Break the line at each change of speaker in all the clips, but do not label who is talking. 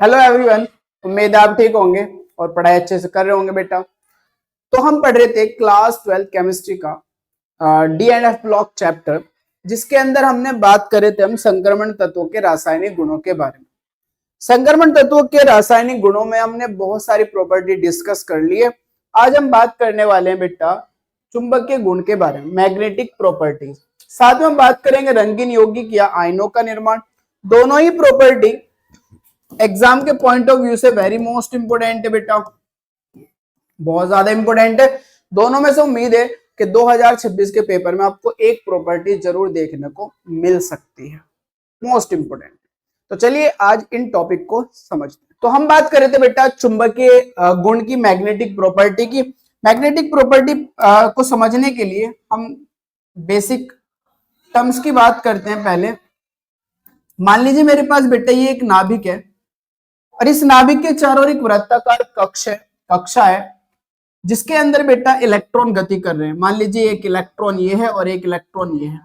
Hello everyone. उम्मीद है आप ठीक होंगे और पढ़ाई अच्छे से कर रहे होंगे बेटा। तो हम पढ़ रहे थे क्लास 12 केमिस्ट्री का D and F block chapter, जिसके अंदर हमने बात करे थे हम संक्रमण तत्वों के रासायनिक गुणों के बारे में। संक्रमण तत्वों के रासायनिक गुणों में हमने बहुत सारी प्रॉपर्टी डिस्कस कर ली है। आज हम बात करने वाले हैं बेटा चुंबकीय गुण के बारे में, मैग्नेटिक प्रॉपर्टीज। साथ में हम बात करेंगे रंगीन यौगिक या आयनों का निर्माण। दोनों ही प्रॉपर्टी एग्जाम के पॉइंट ऑफ व्यू से वेरी मोस्ट इंपोर्टेंट है बेटा, बहुत ज्यादा इंपोर्टेंट है। दोनों में से उम्मीद है कि 2026 के पेपर में आपको एक प्रॉपर्टी जरूर देखने को मिल सकती है, मोस्ट इंपोर्टेंट। तो चलिए आज इन टॉपिक को समझते हैं। तो हम बात कर रहे थे बेटा चुंबकीय गुण की, मैग्नेटिक प्रॉपर्टी की। मैग्नेटिक प्रॉपर्टी को समझने के लिए हम बेसिक टर्म्स की बात करते हैं। पहले मान लीजिए मेरे पास बेटा ये एक नाभिक है और इस नाभिक के चारों ओर एक वृत्ताकार कक्षा है जिसके अंदर बेटा इलेक्ट्रॉन गति कर रहे हैं। मान लीजिए एक इलेक्ट्रॉन ये है और एक इलेक्ट्रॉन ये है।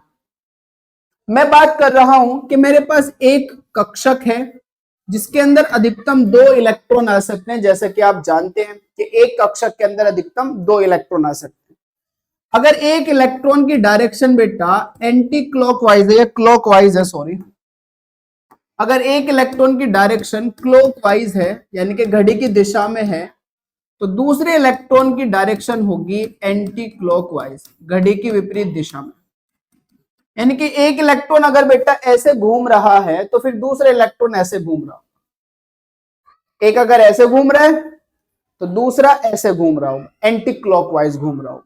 मैं बात कर रहा हूं कि मेरे पास एक कक्षक है जिसके अंदर अधिकतम 2 इलेक्ट्रॉन आ सकते हैं। जैसे कि आप जानते हैं कि एक कक्षक के अंदर अधिकतम 2 इलेक्ट्रॉन आ सकते हैं। अगर एक इलेक्ट्रॉन की डायरेक्शन बेटा एंटी क्लॉकवाइज है या क्लॉकवाइज है, सॉरी, अगर एक इलेक्ट्रॉन की डायरेक्शन क्लॉकवाइज है यानी कि घड़ी की दिशा में है, तो दूसरे इलेक्ट्रॉन की डायरेक्शन होगी एंटी क्लॉकवाइज, घड़ी की विपरीत दिशा में। यानी कि एक इलेक्ट्रॉन अगर बेटा ऐसे घूम रहा है तो फिर दूसरा इलेक्ट्रॉन ऐसे घूम रहा होगा। एक अगर ऐसे घूम रहा है तो दूसरा ऐसे घूम रहा होगा, एंटी क्लॉकवाइज घूम रहा होगा।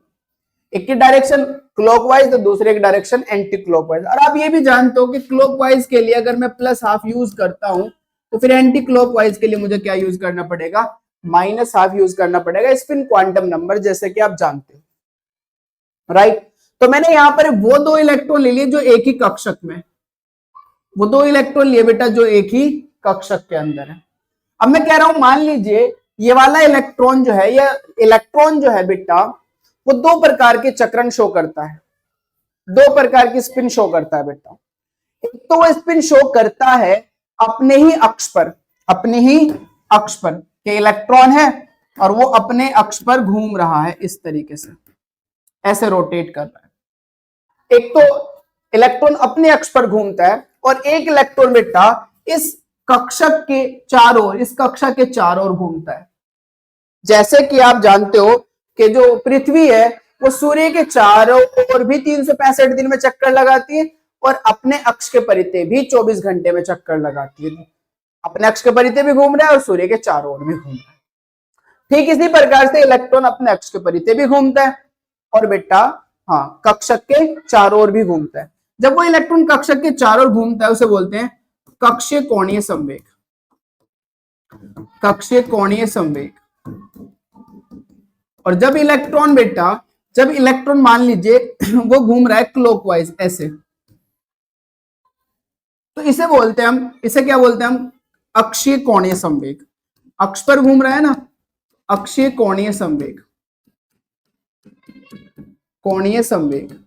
एक की डायरेक्शन क्लॉकवाइज तो दूसरे की डायरेक्शन एंटी क्लॉकवाइज। और आप ये भी जानते हो कि क्लॉकवाइज के लिए अगर मैं +½ यूज करता हूं तो फिर एंटी क्लॉकवाइज के लिए मुझे क्या यूज करना पड़ेगा, -½ यूज करना पड़ेगा, स्पिन क्वांटम नंबर, जैसे कि आप जानते हो, राइट। तो मैंने यहां पर वो 2 इलेक्ट्रॉन ले लिए जो एक ही कक्षक में, वो 2 इलेक्ट्रॉन लिए बेटा जो एक ही कक्षक के अंदर है। अब मैं कह रहा हूं मान लीजिए ये वाला इलेक्ट्रॉन जो है, या इलेक्ट्रॉन जो है बेटा, वो 2 प्रकार के चक्रण शो करता है, 2 प्रकार की स्पिन शो करता है बेटा। एक तो वो स्पिन शो करता है अपने ही अक्ष पर, अपने ही अक्ष पर के इलेक्ट्रॉन है और वो अपने अक्ष पर घूम रहा है, इस तरीके से ऐसे रोटेट कर रहा है। एक तो इलेक्ट्रॉन अपने अक्ष पर घूमता है और एक इलेक्ट्रॉन बेटा इस कक्षक के चारों, इस कक्षा के चारों ओर घूमता है। जैसे कि आप जानते हो कि जो पृथ्वी है वो सूर्य के चारों ओर भी 365 दिन में चक्कर लगाती है और अपने अक्ष के परिधि भी 24 घंटे में चक्कर लगाती है। अपने अक्ष के परिधि भी घूम रहा है और सूर्य के चारों ओर भी घूम रहा है। ठीक इसी प्रकार से इलेक्ट्रॉन अपने अक्ष के परिधि भी घूमता है और बेटा कक्षक के चारों ओर भी घूमता है। जब वो इलेक्ट्रॉन कक्षक के चारों ओर घूमता है उसे बोलते हैं कक्षीय कोणीय संवेग, कक्षीय कोणीय संवेग। और जब इलेक्ट्रॉन मान लीजिए वो घूम रहा है क्लॉकवाइज ऐसे, तो इसे बोलते हैं हम, इसे क्या बोलते हैं हम, अक्षीय कोणीय संवेग। अक्ष पर घूम रहा है ना, अक्षीय कोणीय संवेग, कोणीय संवेग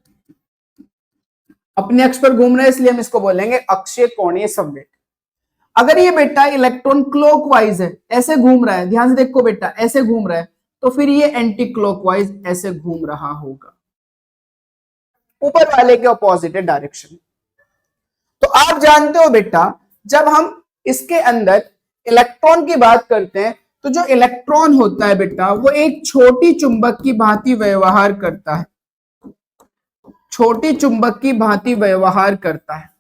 अपने अक्ष पर घूम रहा है इसलिए हम इसको बोलेंगे अक्षीय कोणीय संवेग। अगर ये बेटा इलेक्ट्रॉन क्लॉकवाइज है, ऐसे घूम रहा है, ध्यान से देखो बेटा, ऐसे घूम रहा है, तो फिर ये एंटी क्लॉकवाइज ऐसे घूम रहा होगा, ऊपर वाले के ऑपोजिट है डायरेक्शन। तो आप जानते हो बेटा जब हम इसके अंदर इलेक्ट्रॉन की बात करते हैं तो जो इलेक्ट्रॉन होता है बेटा वो एक छोटी चुंबक की भांति व्यवहार करता है, छोटी चुंबक की भांति व्यवहार करता है।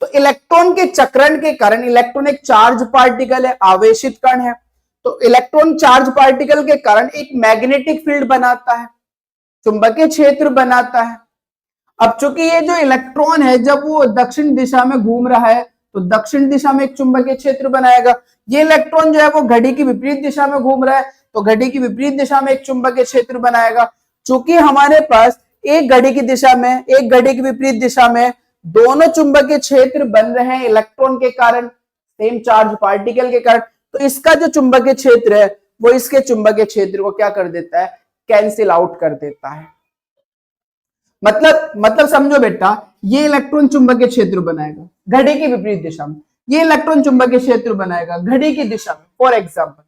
तो इलेक्ट्रॉन के चक्रण के कारण, इलेक्ट्रॉन एक चार्ज पार्टिकल है, आवेशित कण है, तो इलेक्ट्रॉन चार्ज पार्टिकल के कारण एक मैग्नेटिक फील्ड बनाता है, चुंबकीय क्षेत्र बनाता है। अब चूंकि ये जो इलेक्ट्रॉन है जब वो दक्षिण दिशा में घूम रहा है तो दक्षिण दिशा में एक चुंबकीय क्षेत्र बनाएगा। ये इलेक्ट्रॉन जो है वो घड़ी की विपरीत दिशा में घूम रहा है तो घड़ी की विपरीत दिशा में एक चुंबकीय क्षेत्र बनाएगा। चूंकि हमारे पास एक घड़ी की दिशा में, एक घड़ी की विपरीत दिशा में दोनों चुंबकीय क्षेत्र बन रहे हैं इलेक्ट्रॉन के कारण, सेम चार्ज पार्टिकल के कारण, तो इसका जो चुंबकीय क्षेत्र है वो इसके चुंबकीय क्षेत्र को क्या कर देता है, कैंसिल आउट कर देता है। मतलब समझो बेटा, ये इलेक्ट्रॉन चुंबकीय क्षेत्र बनाएगा घड़ी की विपरीत दिशा में, ये इलेक्ट्रॉन चुंबकीय क्षेत्र बनाएगा घड़ी की दिशा में, फॉर एग्जाम्पल।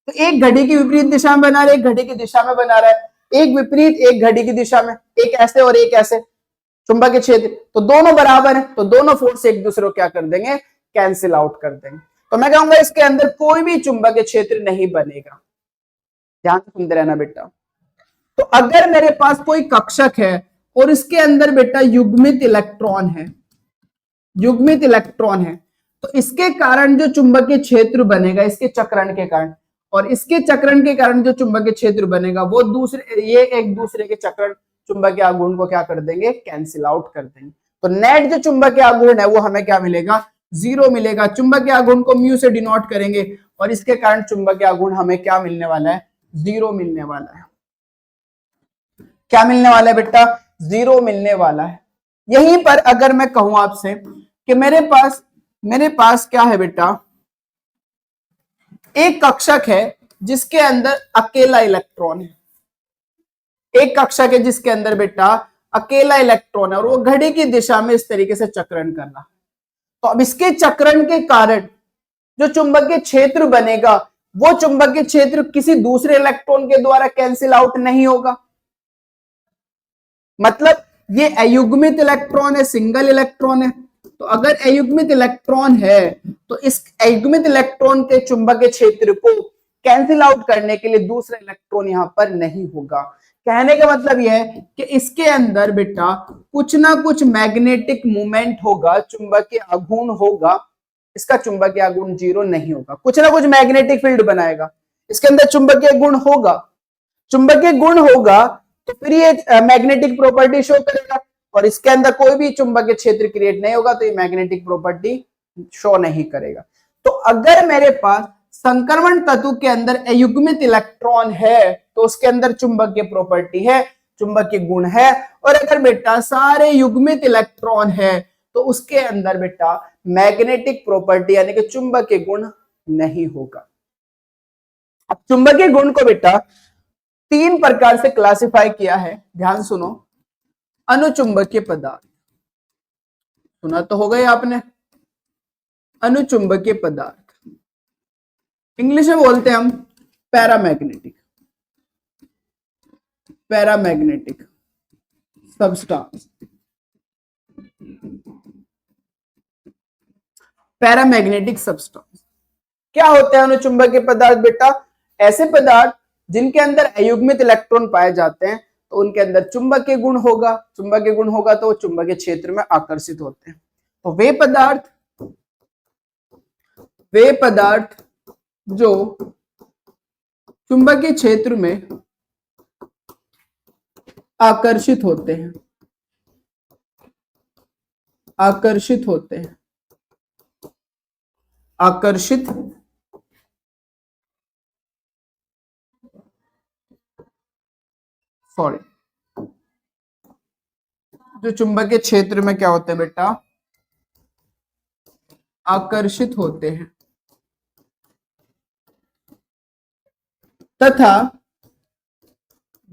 तो एक घड़ी की विपरीत दिशा में बना रहा है, एक घड़ी की दिशा में बना रहा है, एक विपरीत एक घड़ी की दिशा में, एक ऐसे और एक ऐसे चुंबकीय क्षेत्र, तो दोनों बराबर है, तो दोनों फोर्स एक दूसरे को क्या कर देंगे, कैंसिल आउट कर देंगे। तो मैं कहूंगा इसके अंदर कोई भी चुंबकीय क्षेत्र नहीं बनेगा। ध्यान से सुनते रहना बेटा। तो अगर मेरे पास कोई कक्षक है और इसके अंदर बेटा युग्मित इलेक्ट्रॉन है, युग्मित इलेक्ट्रॉन है, तो इसके कारण जो चुंबकीय क्षेत्र बनेगा, इसके चक्रण के कारण, और इसके चक्रण के कारण जो चुंबकीय क्षेत्र बनेगा वो दूसरे, ये एक दूसरे के चक्रण चुंबकीय आघूर्ण को क्या कर देंगे, कैंसिल आउट कर देंगे। तो नेट जो चुंबकीय आघूर्ण है वो हमें क्या मिलेगा, जीरो मिलेगा। चुंबकीय आघूर्ण को म्यू से डिनोट करेंगे और इसके कारण चुंबकीय आघूर्ण हमें क्या मिलने वाला है, जीरो मिलने वाला है। क्या मिलने वाला है बेटा, जीरो मिलने वाला है। यहीं पर अगर मैं कहूं आपसे कि मेरे पास क्या है बेटा, एक कक्षक है जिसके अंदर अकेला इलेक्ट्रॉन है, एक कक्षक है जिसके अंदर बेटा अकेला इलेक्ट्रॉन है और वो घड़ी की दिशा में इस तरीके से चक्रण कर रहा है। तो अब इसके चक्रण के कारण जो चुंबकीय क्षेत्र बनेगा वो चुंबकीय क्षेत्र किसी दूसरे इलेक्ट्रॉन के द्वारा कैंसिल आउट नहीं होगा। मतलब ये अयुग्मित इलेक्ट्रॉन है, सिंगल इलेक्ट्रॉन है। तो अगर अयुग्मित इलेक्ट्रॉन है तो इस अयुग्मित इलेक्ट्रॉन के चुंबकीय क्षेत्र को कैंसिल आउट करने के लिए दूसरा इलेक्ट्रॉन यहां पर नहीं होगा। कहने का मतलब यह है कि इसके अंदर बेटा कुछ ना कुछ मैग्नेटिक मूवमेंट होगा, चुंबकीय आघूर्ण होगा, इसका चुंबकीय आघूर्ण जीरो नहीं होगा, कुछ ना कुछ मैग्नेटिक फील्ड बनाएगा, इसके अंदर चुंबकीय गुण होगा, चुंबकीय गुण होगा तो फिर ये मैग्नेटिक प्रॉपर्टी शो करेगा, और इसके अंदर कोई भी चुंबकीय क्षेत्र क्रिएट नहीं होगा तो ये मैग्नेटिक प्रॉपर्टी शो नहीं करेगा। तो अगर मेरे पास संक्रमण तत्व के अंदर अयुग्मित इलेक्ट्रॉन है तो उसके अंदर चुंबकीय प्रॉपर्टी है, चुंबकीय गुण है, और अगर बेटा सारे युग्मित इलेक्ट्रॉन है तो उसके अंदर बेटा मैग्नेटिक प्रॉपर्टी यानी कि चुंबकीय गुण नहीं होगा। अब चुंबकीय गुण को बेटा तीन प्रकार से क्लासिफाई किया है, ध्यान सुनो। अनुचुंबकीय पदार्थ, सुना तो होगा ही आपने, अनुचुंबकीय पदार्थ, इंग्लिश में बोलते हैं हम paramagnetic, paramagnetic substance, paramagnetic substance. क्या होते हैं अनुचुंबकीय पदार्थ बेटा, ऐसे पदार्थ जिनके अंदर अयुग्मित इलेक्ट्रॉन पाए जाते हैं तो उनके अंदर चुंबकीय गुण होगा, चुंबकीय गुण होगा तो वो चुंबकीय क्षेत्र में आकर्षित होते हैं। तो वे पदार्थ जो चुंबकीय क्षेत्र में आकर्षित होते हैं, आकर्षित होते हैं, आकर्षित सॉरी जो चुंबकीय क्षेत्र में क्या होते हैं बेटा, आकर्षित होते हैं, तथा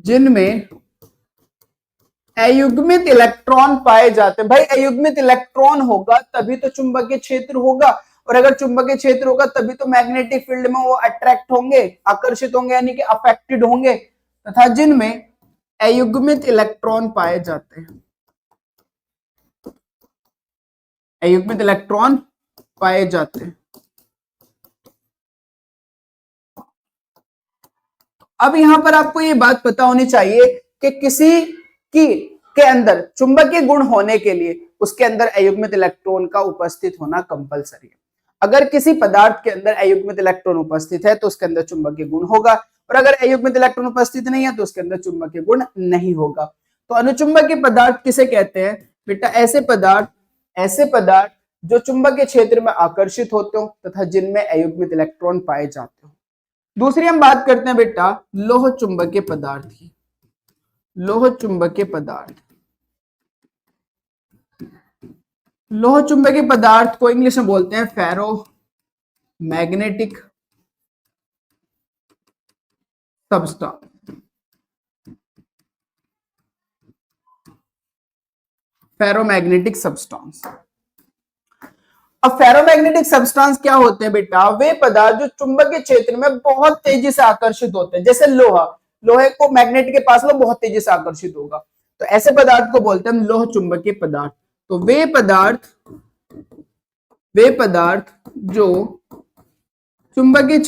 जिनमें अयुग्मित इलेक्ट्रॉन पाए जाते हैं। भाई अयुग्मित इलेक्ट्रॉन होगा तभी तो चुंबकीय क्षेत्र होगा, और अगर चुंबकीय क्षेत्र होगा तभी तो मैग्नेटिक फील्ड में वो अट्रैक्ट होंगे, आकर्षित होंगे यानी कि अफेक्टेड होंगे, तथा जिनमें अयुग्मित इलेक्ट्रॉन पाए जाते हैं, अयुग्मित इलेक्ट्रॉन पाए जाते हैं। अब यहां पर आपको ये बात पता होनी चाहिए कि किसी की के अंदर चुंबकीय गुण होने के लिए उसके अंदर अयुग्मित इलेक्ट्रॉन का उपस्थित होना कंपलसरी है। अगर किसी पदार्थ के अंदर अयुग्मित इलेक्ट्रॉन उपस्थित है तो उसके अंदर चुंबकीय गुण होगा, और अगर अयुग्मित इलेक्ट्रॉन उपस्थित नहीं है तो उसके अंदर चुंबकीय गुण नहीं होगा। तो अनुचुंबकीय पदार्थ किसे कहते हैं बेटा, ऐसे पदार्थ जो चुंबकीय क्षेत्र में आकर्षित होते हो तथा जिनमें अयुग्मित इलेक्ट्रॉन पाए जाते हो। दूसरी हम बात करते हैं बेटा लोह चुंबकीय पदार्थ की, लोह चुंबकीय पदार्थ, लोह चुंबकीय पदार्थ को इंग्लिश में बोलते हैं फेरो मैग्नेटिक सब्सटेंस, फेरोमैग्नेटिक सब्सटेंस। अब फेरोमैग्नेटिक सब्सटेंस क्या होते हैं बेटा? वे पदार्थ जो चुंबकीय क्षेत्र में बहुत तेजी से आकर्षित होते हैं, जैसे लोहा, लोहे को मैग्नेट के पास लो बहुत तेजी से आकर्षित होगा, तो ऐसे पदार्थ को बोलते हैं हम लोह चुंबकीय पदार्थ। तो वे पदार्थ जो चुंबकीय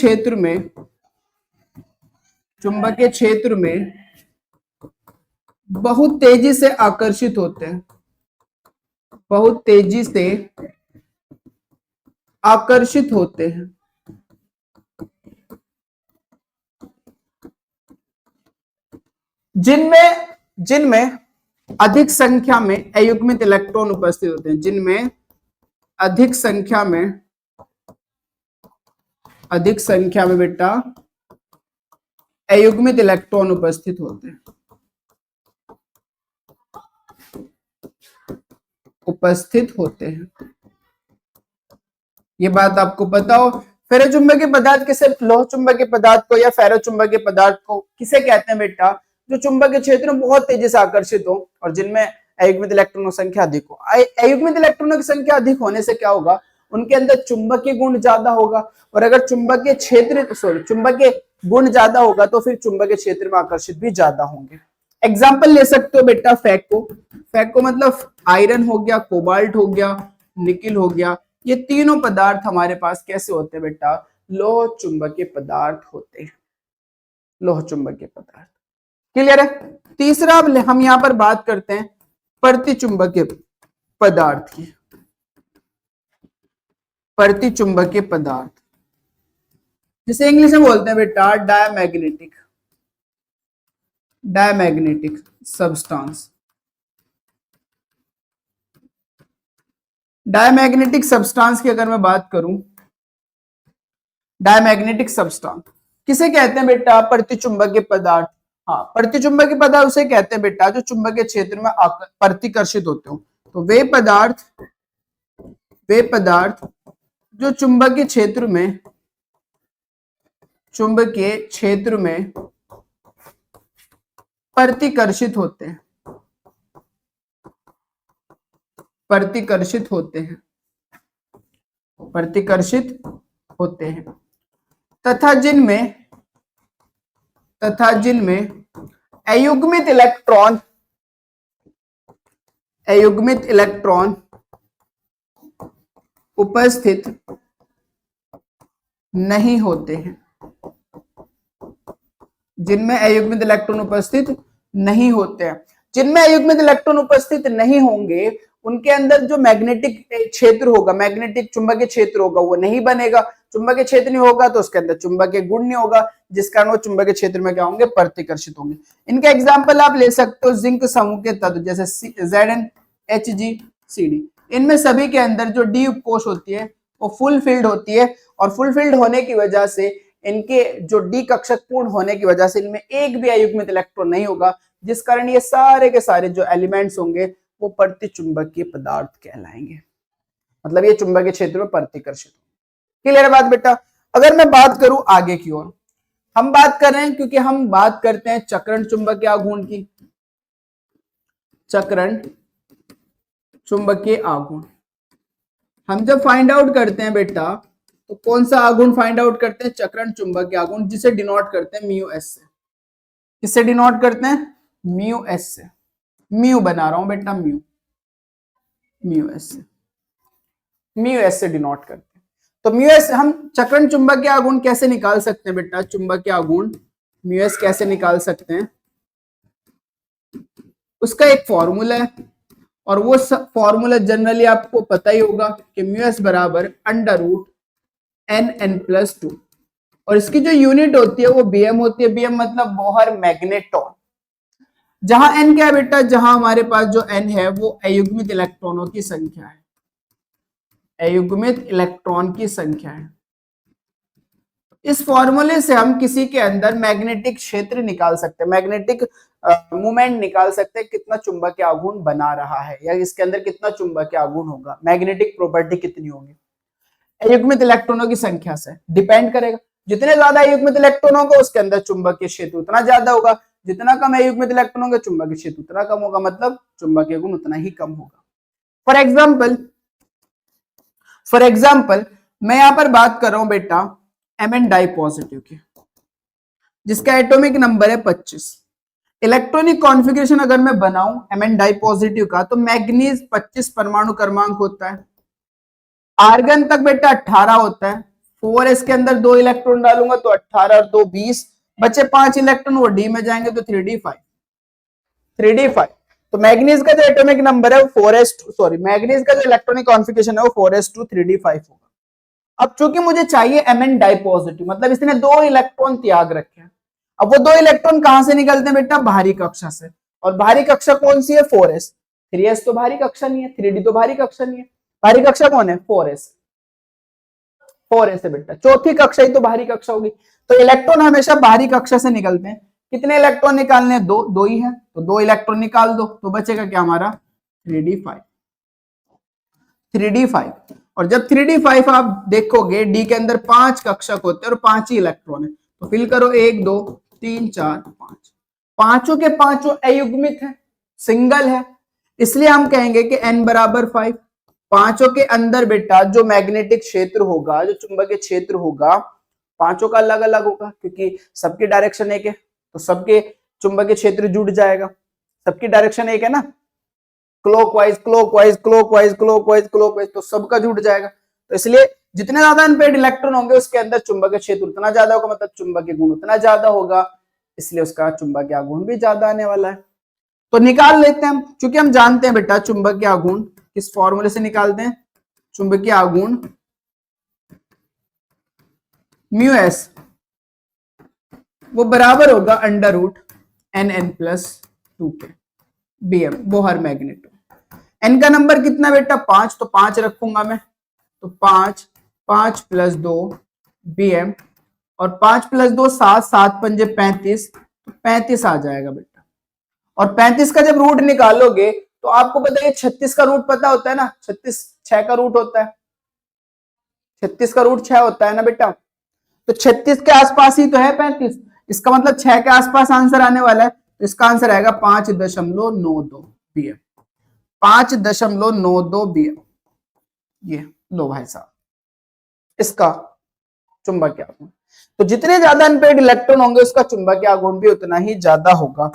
क्षेत्र में बहुत तेजी से आकर्षित होते हैं, बहुत तेजी से आकर्षित होते हैं, जिनमें अधिक संख्या में अयुग्मित इलेक्ट्रॉन उपस्थित होते हैं, जिनमें अधिक संख्या में बेटा अयुग्मित इलेक्ट्रॉन उपस्थित होते हैं, ये बात आपको पता हो। फेरोचुंबकीय पदार्थ किसे, लोह चुंबकीय पदार्थ को या फेरोचुंबकीय पदार्थ को किसे कहते हैं बेटा? जो चुंबकीय क्षेत्र में बहुत तेजी से आकर्षित हो और जिनमें अयुग्मित इलेक्ट्रॉनों की संख्या अधिक हो। अयुग्मित इलेक्ट्रॉनों की संख्या अधिक होने से क्या होगा? उनके अंदर चुंबकीय गुण ज्यादा होगा, और अगर चुंबकीय गुण ज्यादा होगा तो फिर चुंबकीय क्षेत्र में आकर्षित भी ज्यादा होंगे। एग्जाम्पल ले सकते हो बेटा फैको मतलब आयरन हो गया, कोबाल्ट हो गया, निकिल हो गया, ये तीनों पदार्थ हमारे पास कैसे होते हैं बेटा? लोह चुंबकीय पदार्थ होते हैं, लोह चुंबकीय पदार्थ। क्लियर है? तीसरा अब हम यहां पर बात करते हैं प्रतिचुंबकीय पदार्थ की। प्रतिचुंबकीय पदार्थ जिसे इंग्लिश में बोलते हैं बेटा डायमैग्नेटिक सब्सटेंस। डायमैग्नेटिक सब्सटेंस की अगर मैं बात करूं, डायमैग्नेटिक सब्सटेंस किसे कहते हैं बेटा? प्रतिचुंबकीय पदार्थ। हाँ, प्रतिचुंबकीय पदार्थ उसे कहते हैं बेटा जो चुंबकीय क्षेत्र में प्रतिकर्षित होते हो। तो वे पदार्थ जो चुंबकीय क्षेत्र में प्रतिकर्षित होते हैं, प्रतिकर्षित होते हैं तथा जिनमें अयुग्मित इलेक्ट्रॉन उपस्थित नहीं होते हैं, जिनमें अयुग्मित इलेक्ट्रॉन उपस्थित नहीं होते हैं। जिनमें अयुग्मित इलेक्ट्रॉन उपस्थित नहीं होंगे उनके अंदर जो मैग्नेटिक क्षेत्र होगा, मैग्नेटिक चुंबकीय क्षेत्र होगा, वो नहीं बनेगा। चुंबकीय क्षेत्र नहीं होगा तो उसके अंदर चुंबकीय गुण नहीं होगा, जिस कारण वो चुंबकीय क्षेत्र में क्या होंगे? प्रतिकर्षित होंगे। इनके एग्जाम्पल आप ले सकते हो जिंक समूह के तत्व जैसे ZnHgCd। इनमें सभी के अंदर जो डी उपकोष होती है वो फुल फिल्ड होती है, और फुल फिल्ड होने की वजह से इनके जो डी कक्षक पूर्ण होने की वजह से इनमें एक भी अयुग्मित इलेक्ट्रॉन नहीं होगा, जिस कारण ये सारे के सारे जो एलिमेंट्स होंगे वो प्रतिचुंबकीय पदार्थ कहलाएंगे, मतलब ये चुंबकीय क्षेत्र में प्रतिकर्षित। क्लियर है बात बेटा? अगर मैं बात करूं आगे की ओर, हम बात कर रहे हैं क्योंकि हम बात करते हैं चक्रण चुंबकीय आघूर्ण की। चक्रण चुंबकीय आघूर्ण हम जब फाइंड आउट करते हैं बेटा तो कौन सा आघूर्ण फाइंड आउट करते हैं? चक्रण चुंबकीय आघूर्ण, जिसे डिनोट करते हैं म्यू एस से। किससे डिनोट करते हैं? म्यू एस से। म्यू बना रहा हूं बेटा, म्यू एस से डिनोट करते हैं। तो म्यू एस हम चक्रण चुंबकीय आघूर्ण कैसे निकाल सकते हैं बेटा? चुंबकीय आघूर्ण म्यू एस कैसे निकाल सकते हैं? उसका एक फॉर्मूला है, और वो फॉर्मूला जनरली आपको पता ही होगा कि म्यू एस बराबर √n+2, और इसकी जो यूनिट होती है वो बीएम होती है। बीएम मतलब बोहर मैग्नेटॉन। जहां n क्या है बेटा? जहां हमारे पास जो n है वो अयुग्मित इलेक्ट्रॉनों की संख्या है, अयुग्मित इलेक्ट्रॉन की संख्या है। इस फॉर्मूले से हम किसी के अंदर मैग्नेटिक क्षेत्र निकाल सकते हैं, मैग्नेटिक मूवमेंट निकाल सकते हैं, कितना चुंबकीय आघूर्ण बना रहा है या इसके अंदर कितना चुंबकीय आघूर्ण होगा, मैग्नेटिक प्रॉपर्टी कितनी होगी। अयुग्मित इलेक्ट्रॉनों की संख्या से डिपेंड करेगा। जितने ज्यादा अयुग्मित इलेक्ट्रॉन होगा उसके अंदर चुंबकीय क्षेत्र उतना ज्यादा होगा, जितना कम अयुग्मित इलेक्ट्रॉन होगा चुंबकीय क्षेत्र उतना कम होगा, मतलब चुंबकीय गुण उतना ही कम होगा। फॉर एग्जाम्पल फॉर एग्जाम्पल मैं यहां पर बात कर रहा हूं बेटा Mn डाई पॉजिटिव की, जिसका एटॉमिक नंबर है 25। इलेक्ट्रॉनिक कॉन्फ़िगरेशन अगर मैं बनाऊं Mn डाई पॉजिटिव का, तो मैग्नीज 25 परमाणु क्रमांक होता है, आर्गन तक बेटा 18 होता है, 4s के अंदर 2 इलेक्ट्रॉन डालूंगा तो 18 और 2 20, बचे 5 इलेक्ट्रॉन वो डी में जाएंगे तो 3d5। 3d5 तो मैग्नीज का जो एटॉमिक नंबर है वो 4s2, सॉरी मैग्नीज का जो इलेक्ट्रॉनिक कॉन्फ़िगरेशन है वो 4s2 3d5 होगा। अब चूंकि मुझे चाहिए Mn डाई पॉजिटिव, मतलब इसने 2 इलेक्ट्रॉन त्याग रखे हैं। अब वो 2 इलेक्ट्रॉन कहां से निकलते हैं बेटा? बाहरी कक्षा से। और बाहरी कक्षा कौन सी है? 4s। 3s तो बाहरी कक्षा नहीं है, 3d तो बाहरी कक्षा नहीं है, बाहरी कक्षा कौन है? 4s। 4s है बेटा, चौथी कक्षा ही तो बाहरी कक्षा होगी। तो इलेक्ट्रॉन हमेशा बाहरी कक्षा से निकलते हैं। कितने इलेक्ट्रॉन निकालने हैं? 2, 2 ही है, तो 2 इलेक्ट्रॉन निकाल दो तो बचेगा क्या हमारा? 3d5। 3d5। और जब 3d5 आप देखोगे डी के अंदर 5 कक्षक होते हैं और 5 ही इलेक्ट्रॉन है, तो फिल करो 1 2 3 4 5, पांचों के पांचों अयुग्मित है, सिंगल है, इसलिए हम कहेंगे कि n बराबर 5। पांचों के अंदर बेटा जो मैग्नेटिक क्षेत्र होगा, जो चुंबकीय क्षेत्र होगा, पांचों का अलग अलग होगा, क्योंकि सबकी डायरेक्शन एक है तो सबके चुंबकीय क्षेत्र जुड़ जाएगा। सबकी डायरेक्शन एक है ना, clockwise clockwise clockwise clockwise clockwise, तो सबका जुड़ जाएगा। तो इसलिए जितने ज्यादा अनपेयर्ड इलेक्ट्रॉन होंगे उसके अंदर चुंबकीय क्षेत्र उतना ज्यादा होगा, मतलब चुंबकीय गुण उतना ज्यादा होगा, इसलिए उसका चुंबकीय आघूर्ण भी ज्यादा आने वाला है। तो निकाल लेते हैं हम, क्योंकि हम जानते हैं बेटा चुंबकीय आघूर्ण किस फॉर्मूले से निकालते हैं। चुंबकीय आघूर्ण म्यू एस वो बराबर होगा √NN+2 के BM, बोहर मैग्नेट। n का नंबर कितना बेटा? 5, तो 5 रखूंगा मैं, तो 5 5 + 2 BM, और 5 + 2 7, 7 पंजे 35, तो 35 आ जाएगा बेटा। और 35 का जब रूट निकालोगे तो आपको पता है 36 का रूट पता होता है ना, 36 6 का रूट होता है, 36 का रूट 6 होता है ना बेटा, तो 36 के आसपास ही तो है 35, इसका मतलब 6 के आसपास आंसर आने वाला है, तो इसका आंसर आएगा 5.92 BM। 5.92 BM, ये लो भाई साहब इसका चुंबकीय आघूर्ण। तो जितने ज्यादा अनपेयर्ड इलेक्ट्रॉन होंगे उसका चुंबकीय आघूर्ण भी उतना ही ज्यादा होगा।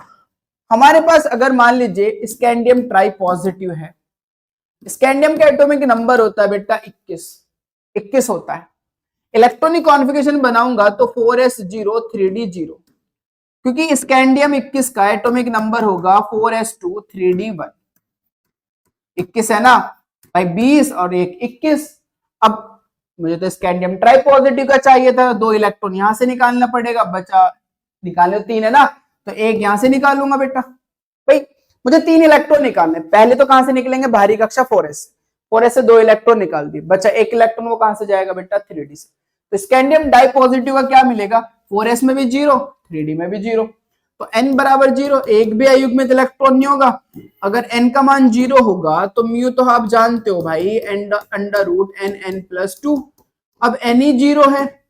हमारे पास अगर मान लीजिए स्कैंडियम ट्राई पॉजिटिव है, स्कैंडियम का एटॉमिक नंबर होता है बेटा 21 होता है। इलेक्ट्रॉनिक कॉन्फ़िगरेशन बनाऊंगा तो 4s0 3d0, क्योंकि स्कैंडियम 21 का एटॉमिक नंबर होगा 4s2 3d1। 21 है ना भाई, 20 और 1 21। अब मुझे तो स्कैंडियम ट्राई पॉजिटिव का चाहिए था, 2 इलेक्ट्रॉन यहां से निकालना पड़ेगा, बचा निकालने 3 है ना, तो 1 यहां से निकालूंगा बेटा। भाई मुझे 3 इलेक्ट्रॉन निकालने, पहले तो कहां से निकलेंगे? बाहरी कक्षा 4s, 4s से 2 इलेक्ट्रॉन निकाल दिए, बचा 1 इलेक्ट्रॉन, वो कहां से जाएगा बेटा? 3d से। तो स्कैंडियम डाई पॉजिटिव का क्या मिलेगा? 4s में भी 0, 3d में भी 0, तो n बराबर 0, एक भी अयुग्मित इलेक्ट्रॉन नहीं होगा। अगर n का मान 0 होगा तो म्यू तो आप जानते हो भाई, √NN+2। अब n ही 0 है,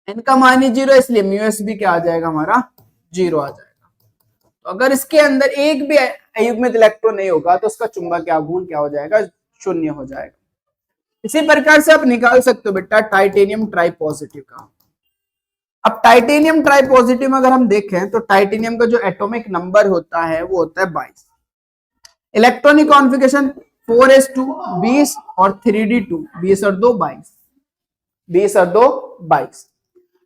n का मान ही 0 है, इसलिए म्यू एस भी क्या आ जाएगा हमारा? 0 आ जाएगा। तो अगर इसके अंदर एक भी अयुग्मित इलेक्ट्रॉन नहीं होगा तो उसका चुंबकीय आघूर्ण क्या हो जाएगा? 0 हो जाएगा। इसी प्रकार से आप निकाल सकते हो बेटा टाइटेनियम ट्राई पॉजिटिव का। अब टाइटेनियम ट्राई पॉजिटिव में अगर हम देखें तो टाइटेनियम का जो एटॉमिक नंबर होता है वो होता है 22। इलेक्ट्रॉनिक कॉन्फ़िगरेशन 4s2 20 और 3d2 20 और 2 22, 20 और 2 22।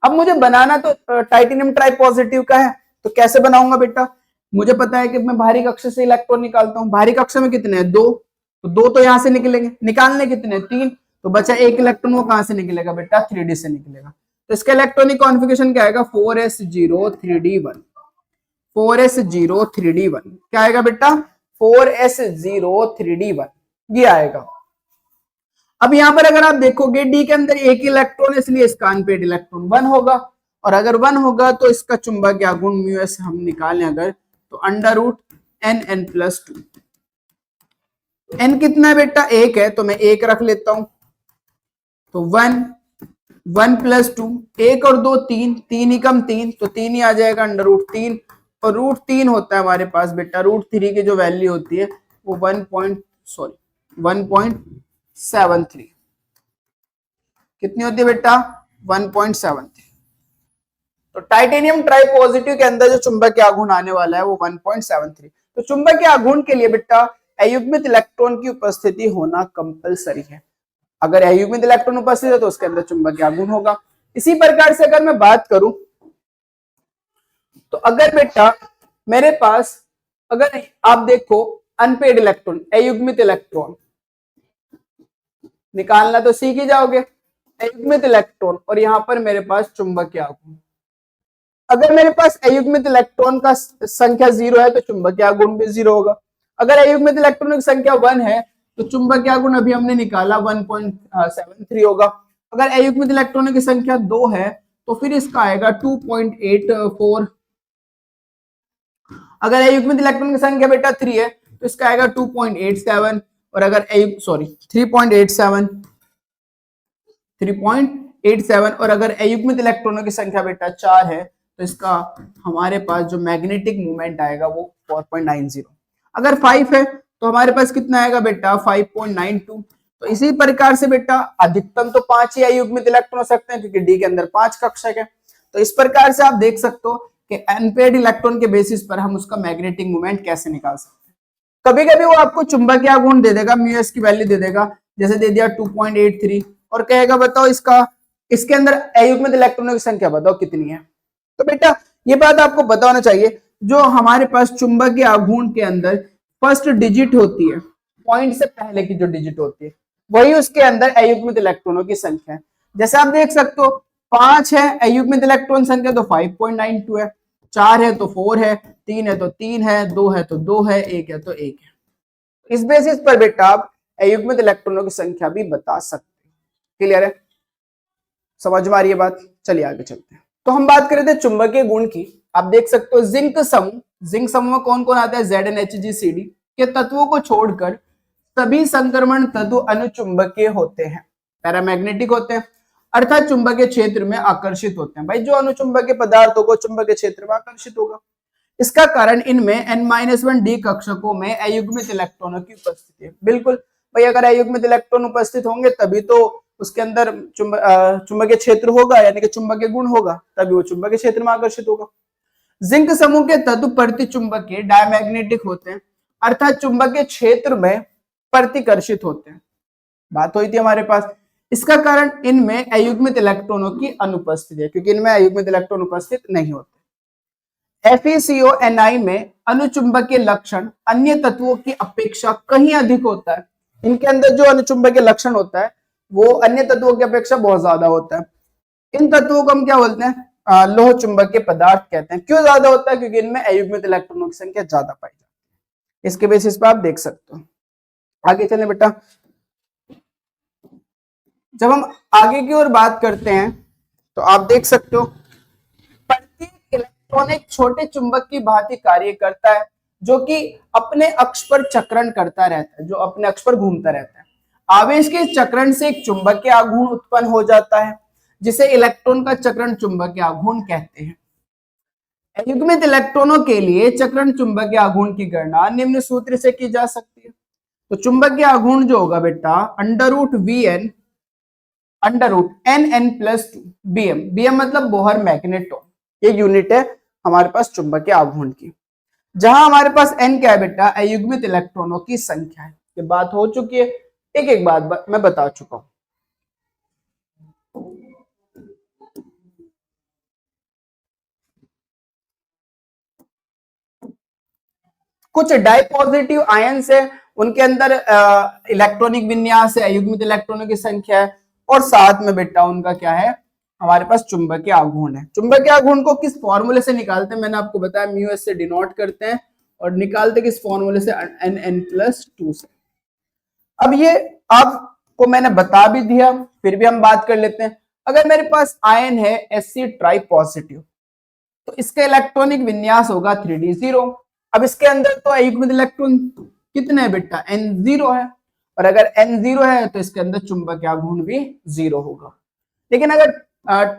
अब मुझे बनाना तो टाइटेनियम ट्राई पॉजिटिव का है, तो कैसे बनाऊंगा बेटा? मुझे पता है कि मैं बाहरी कक्षा से इलेक्ट्रॉन निकालता हूं, बाहरी कक्षा में कितने हैं? 2, तो 2 तो यहां से निकलेंगे, निकालने कितने? 3, तो बचा 1 इलेक्ट्रॉन, वो कहां से निकलेगा बेटा? 3d से निकलेगा। तो इसका इलेक्ट्रॉनिक कॉन्फ़िगरेशन क्या आएगा? 4s0 3d1, 4s0 3d1 क्या आएगा बेटा? 4s0 3d1 ये आएगा। अब यहां पर अगर आप देखोगे डी के अंदर 1 इलेक्ट्रॉन, इसलिए इसका अनपेयर्ड इलेक्ट्रॉन 1 होगा, और अगर 1 होगा तो इसका चुंबकीय आघूर्ण म्यू एस हम निकालें अगर, तो √NN+2। n कितना है बेटा? 1 है, तो मैं 1 रख लेता हूं, तो 1 1 + 2, 1 और 2 3, 3 ही कम 3, तो 3 ही आ जाएगा √3, और √3 होता है हमारे पास बेटा, √3 की जो वैल्यू होती है वो 1.5 1.73। कितनी होती है बेटा? 1.73। तो टाइटेनियम ट्राइपॉजिटिव के अंदर जो चुंबकीय आघूर्ण आने वाला है वो 1.73। तो चुंबकीय आघूर्ण के लिए बेटा अयुग्मित इलेक्ट्रॉन की उपस्थिति होना कंपलसरी है। अगर अयुग्मित इलेक्ट्रॉन उपस्थित है तो उसके अंदर चुंबकीय आघूर्ण होगा। इसी प्रकार से अगर मैं बात करूं तो अगर बेटा मेरे पास, अगर आप देखो अनपेड इलेक्ट्रॉन, अयुग्मित इलेक्ट्रॉन निकालना तो सीख ही जाओगे, अयुग्मित इलेक्ट्रॉन, और यहां पर मेरे पास चुंबकीय आघूर्ण। अगर मेरे पास अयुग्मित इलेक्ट्रॉन का संख्या 0 है तो चुंबकीय आघूर्ण भी 0 होगा। अगर अयुग्मित इलेक्ट्रॉन की संख्या 1 है तो चुंबकीय आघूर्ण अभी हमने निकाला 1.73 होगा। अगर अयुग्मित इलेक्ट्रॉनों की संख्या 2 है तो फिर इसका आएगा 2.84। अगर अयुग्मित इलेक्ट्रॉन की संख्या बेटा 3 है तो इसका आएगा 2.87, और अगर 3.87, और अगर अयुग्मित इलेक्ट्रॉनों की संख्या बेटा 4 है तो इसका हमारे पास जो मैग्नेटिक मूवमेंट आएगा वो 4.90। अगर 5 है तो हमारे पास कितना आएगा बेटा? 5.92। तो इसी प्रकार से बेटा अधिकतम तो 5 ही अयुग्मित इलेक्ट्रॉन हो सकते हैं क्योंकि डी के अंदर 5 कक्षक है। तो इस प्रकार से आप देख सकते हो कि अनपेड इलेक्ट्रॉन के बेसिस पर हम उसका मैग्नेटिक मूवमेंट कैसे निकाल सकते हैं। कभी कभी वो आपको चुंबकीय आघूर्ण दे देगा, म्यू एस की वैल्यू दे देगा, जैसे दे दिया 2.83, और कहेगा बताओ इसके अंदर अयुग्मित इलेक्ट्रॉनों की संख्या बताओ कितनी है। तो बेटा ये बात आपको पता होना चाहिए, जो हमारे पास चुंबकीय आघूर्ण के अंदर फर्स्ट डिजिट होती है, पॉइंट से पहले की जो डिजिट होती है, वही उसके अंदर अयुग्मित इलेक्ट्रॉनों की संख्या है। जैसे आप देख सकते हो 5 है अयुग्मित इलेक्ट्रॉन संख्या तो 5.92 है, 4 है तो 4 है, 3 है तो 3 है, 2 है तो 2 है, 1 है तो 1 है। इस बेसिस पर बेटा आप अयुग्मित इलेक्ट्रॉनों की संख्या भी बता सकते हैं। क्लियर है? समझ में आ रही है बात? चलिए आगे चलते हैं। तो हम बात कर रहे थे चुंबकीय गुण की। आप देख सकते हो जिंक समूह में कौन कौन आता है? ZnHgCd के तत्वों को छोड़कर सभी संक्रमण तत्व अनुचुंबकीय होते हैं, पैरामैग्नेटिक होते हैं, अर्थात चुंबकीय क्षेत्र में आकर्षित होते हैं। भाई जो अनुचुंबकीय पदार्थ होगा चुंबकीय क्षेत्र में आकर्षित होगा। इसका कारण इनमें N-1d कक्षकों में अयुग्मित इलेक्ट्रॉनों की उपस्थिति है। बिल्कुल भाई, अगर अयुग्मित इलेक्ट्रॉन उपस्थित होंगे तभी तो उसके अंदर चुंबकीय क्षेत्र होगा, यानी कि चुंबकीय गुण होगा, तभी वो चुंबकीय क्षेत्र में आकर्षित होगा। जिंक समूह के तत्व प्रतिचुंबकीय डायमैग्नेटिक होते हैं, अर्थात चुंबकीय क्षेत्र में प्रतिकर्षित होते हैं। बात हुई थी हमारे पास। इसका कारण इनमें अयुग्मित इलेक्ट्रॉनों की अनुपस्थिति है, क्योंकि इनमें अयुग्मित इलेक्ट्रॉन उपस्थित नहीं होते। FeCO में अनुचुंबकीय लक्षण अन्य तत्वों की अपेक्षा कहीं अधिक होता है। इनके अंदर जो अनुचुंबकीय लक्षण होता है वो अन्य तत्वों की अपेक्षा बहुत ज्यादा होता है। इन तत्वों को हम क्या बोलते हैं? लोह चुंबकीय पदार्थ कहते हैं। क्यों ज्यादा होता है? क्योंकि इनमें अयुग्मित इलेक्ट्रॉनों की संख्या ज्यादा पाई जाती है। इसके बेसिस पर आप देख सकते हो। आगे चलें बेटा। जब हम आगे की ओर बात करते हैं तो आप देख सकते हो प्रत्येक इलेक्ट्रॉन एक छोटे चुंबक की भांति कार्य करता है, जो कि अपने अक्ष पर चक्रण करता रहता है, जो अपने अक्ष पर घूमता रहता है। आवेश के चक्रण से एक चुंबकीय आघूर्ण उत्पन्न हो जाता है, जिसे इलेक्ट्रॉन का चक्रण चुंबकीय आघूर्ण कहते हैं। अयुग्मित इलेक्ट्रॉनों के लिए चक्रण चुंबकीय आघूर्ण की गणना निम्न सूत्र से की जा सकती है। तो चुंबकीय आघूर्ण जो होगा बेटा √Vn √NN+2 BM। BM मतलब बोहर मैग्नेटॉन, ये यूनिट है हमारे पास चुंबकीय आघूर्ण की। जहां हमारे पास N क्या है बेटा? अयुग्मित इलेक्ट्रॉनों की संख्या है। ये बात हो चुकी है, एक एक बात मैं बता चुका हूं। कुछ डाइपॉजिटिव आयंस है, उनके अंदर इलेक्ट्रॉनिक विन्यास है, अयुग्मित इलेक्ट्रॉनों की संख्या है, और साथ में बेटा उनका क्या है? हमारे पास चुंबकीय आघूर्ण है। चुंबकीय आघूर्ण को किस फॉर्मूले से निकालते हैं? मैंने आपको बताया म्यू एस से डिनोट करते हैं, और निकालते किस फॉर्मूले से? NN+2 से। अब ये आपको मैंने बता भी दिया, फिर भी हम बात कर लेते हैं। अगर मेरे पास आयन है Sc ट्राइपॉजिटिव, तो इसका इलेक्ट्रॉनिक विन्यास होगा 3d0। अब इसके अंदर तो अयुग्मित इलेक्ट्रॉन कितने हैं बेटा? N0 है, और अगर N0 है तो इसके अंदर चुंबकीय आघूर्ण भी 0 होगा। लेकिन अगर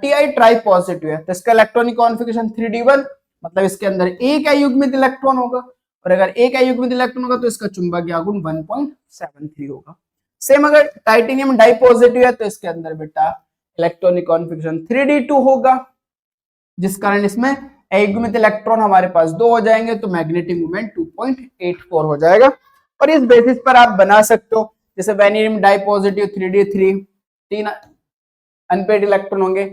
Ti ट्राइपॉजिटिव है तो इसका इलेक्ट्रॉनिक कॉन्फ़िगरेशन 3d1, मतलब इसके अंदर एक अयुग्मित इलेक्ट्रॉन होगा, और अगर एक अयुग्मित इलेक्ट्रॉन होगा तो इसका चुंबकीय आघूर्ण 1.73 होगा। सेम अगर टाइटेनियम डाई पॉजिटिव है तो इसके अंदर बेटा इलेक्ट्रॉनिक कॉन्फ़िगरेशन 3d2 होगा, जिस कारण इसमें अयुग्मित इलेक्ट्रॉन हमारे पास 2 हो जाएंगे, तो मैग्नेटिक मोमेंट 2.84 हो जाएगा। और इस बेसिस पर आप बना सकते हो, जैसे vanadium di positive 3d3, 3 unpaired electron होंगे,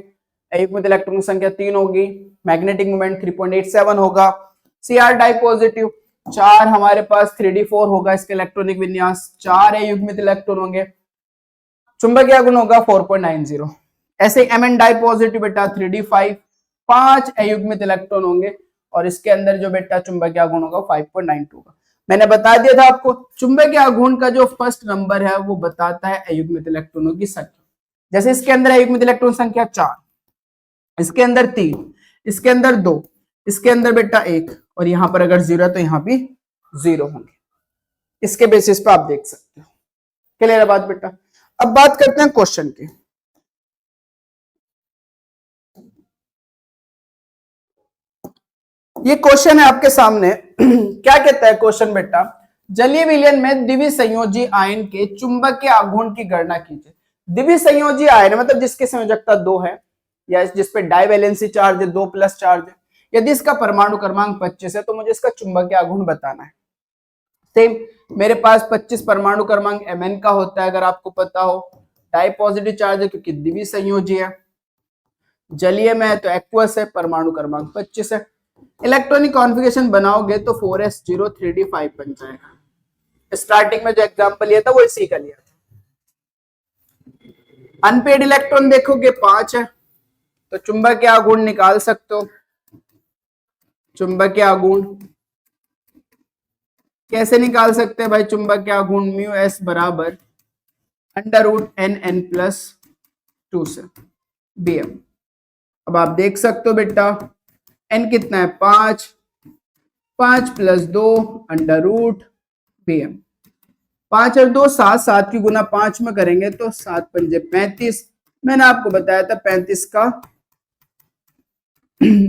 अयुग्मित इलेक्ट्रॉन की संख्या 3 होगी, मैग्नेटिक मोमेंट 3.87 होगा। Cr डाई पॉजिटिव 4 हमारे पास 3d4 होगा, इसके इलेक्ट्रॉनिक विन्यास 4 अयुग्मित इलेक्ट्रॉन होंगे, चुंबकीय गुण होगा 4.90। ऐसे Mn डाई पॉजिटिव बेटा 3d5 5 अयुग्मित इलेक्ट्रॉन होंगे और इसके अंदर जो बेटा चुंबकीय गुण होगा 5.92 होगा। मैंने बता दिया था आपको, चुंबकीय गुण का जो फर्स्ट नंबर है वो बताता है अयुग्मित इलेक्ट्रॉनों की संख्या। जैसे इसके अंदर अयुग्मित इलेक्ट्रॉन संख्या 4, इसके अंदर 3, इसके अंदर 2, इसके अंदर बेटा 1 और यहां पर अगर 0 है तो यहां भी 0 होंगे। इसके बेसिस पे आप देख सकते हो। क्लियर है बात बेटा? अब बात करते हैं क्वेश्चन की। ये क्वेश्चन है आपके सामने। क्या कहता है क्वेश्चन बेटा? जलीय विलयन में द्विसंयोजी आयन के चुंबकीय आघूर्ण की गणना कीजिए। द्विसंयोजी आयन मतलब जिसकी संयोजकता 2 है या जिसपे डाइवैलेंसी चार्ज है, 2 प्लस चार्ज है, यदि इसका परमाणु क्रमांक 25 है तो मुझे इसका चुंबकीय आघूर्ण बताना है। सेम मेरे पास 25 परमाणु क्रमांक Mn का होता है, अगर आपको पता हो। डाई पॉजिटिव चार्ज है क्योंकि द्विसंयोजी है, जलीय में है तो एक्वस है, परमाणु क्रमांक 25 है। इलेक्ट्रॉनिक कॉन्फ़िगरेशन बनाओगे तो 4s0 3d5 बन जाएगा। स्टार्टिंग में जो एग्जांपल लिया था वो इसी का लिया था। अनपेड इलेक्ट्रॉन देखोगे 5 है तो चुंबकीय आघूर्ण निकाल सकते हो। चुंबकीय आघूर्ण कैसे निकाल सकते हैं भाई? चुंबकीय आघूर्ण म्यू एस बराबर √NN+2 से Bm। अब आप देख सकते हो बेटा n कितना है? 5, 5 + 2 √Bm। 5 और 2 7, 7 की गुना 5 में करेंगे तो 7 पंजे 35। मैंने आपको बताया था 35 का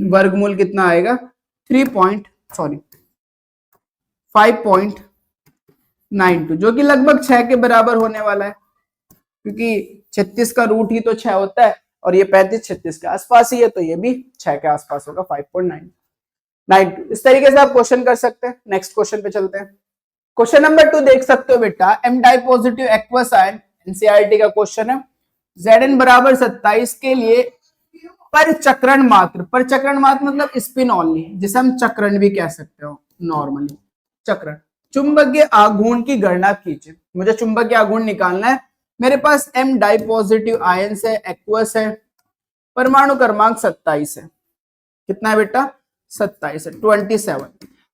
वर्गमूल कितना आएगा? 5.92, जो कि लगभग 6 के बराबर होने वाला है, क्योंकि 36 का रूट ही तो 6 होता है और ये 35 36 के आसपास ही है, तो ये भी 6 के आसपास होगा, 5.92। इस तरीके से आप क्वेश्चन कर सकते हैं। नेक्स्ट क्वेश्चन पे चलते हैं। क्वेश्चन नंबर 2 देख सकते हो बेटा, M di positive aqueous ion, NCERT का क्वेश्चन है। Zn बराबर 27 के लिए परचक्रण मात्र मतलब स्पिन ओनली, जिसे हम चक्रण भी कह सकते हो नॉर्मली, चक्रण चुंबकीय आघूर्ण की गणना कीजिए। मुझे चुंबकीय आघूर्ण निकालना है। मेरे पास एम डाई पॉजिटिव आयन है, एक्वस है, परमाणु क्रमांक 27 है। कितना है बेटा? 27 है, 27।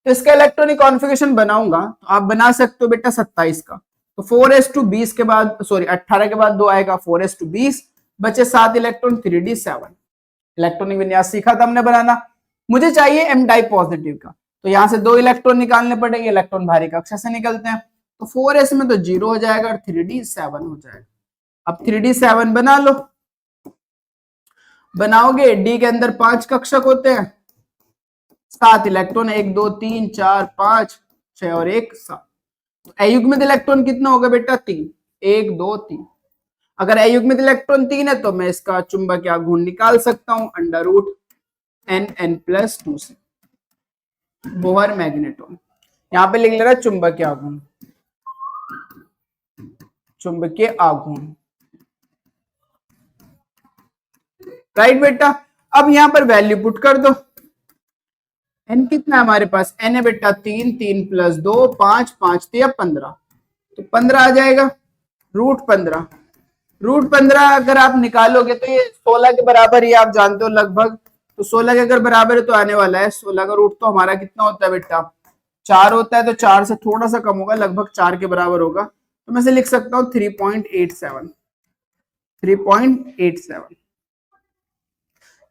तो इसका इलेक्ट्रॉनिक कॉन्फ़िगरेशन बनाऊंगा तो आप बना सकते हो बेटा 27 का, तो 4s20 के बाद 18 के बाद 2 आएगा, 4s20 बचे 7 इलेक्ट्रॉन, 3d7। इलेक्ट्रॉनिक विन्यास सीखा था हमने बनाना। मुझे चाहिए एम डाई पॉजिटिव का, तो यहां से 2 इलेक्ट्रॉन निकालने पड़ेंगे, इलेक्ट्रॉन भारी कक्षा से निकलते हैं, तो 4s में तो 0 हो जाएगा और 3d7 हो जाएगा। अब 3d7 बना लो। बनाओगे, डी के अंदर 5 कक्षक होते हैं, 7 इलेक्ट्रॉन, 1 2 3 4 5 6 और 1 7। तो अयुग्मित इलेक्ट्रॉन कितना होगा बेटा? 3, 1 2 3। अगर अयुग्मित इलेक्ट्रॉन 3 है तो मैं इसका चुंबकीय आघूर्ण निकाल सकता हूं √NN+2 से। बोहर मैग्नेटॉन, यहां पे लिख ले रहा चुंबकीय आघूर्ण, चुंबकीय आघूर्ण, राइट बेटा। अब यहां पर वैल्यू पुट कर दो। n कितना है हमारे पास? n है बेटा 3, 3 + 2 5, 5 3 15, तो 15 आ जाएगा। √15 अगर आप निकालोगे तो ये 16 के बराबर ही, आप जानते हो लगभग, तो 16 के अगर बराबर है तो आने वाला है। 16 का रूट तो हमारा कितना होता है बेटा? 4 होता है, तो 4 से थोड़ा सा कम होगा, लगभग 4 के बराबर होगा, तो मैं से लिख सकता हूँ 3.87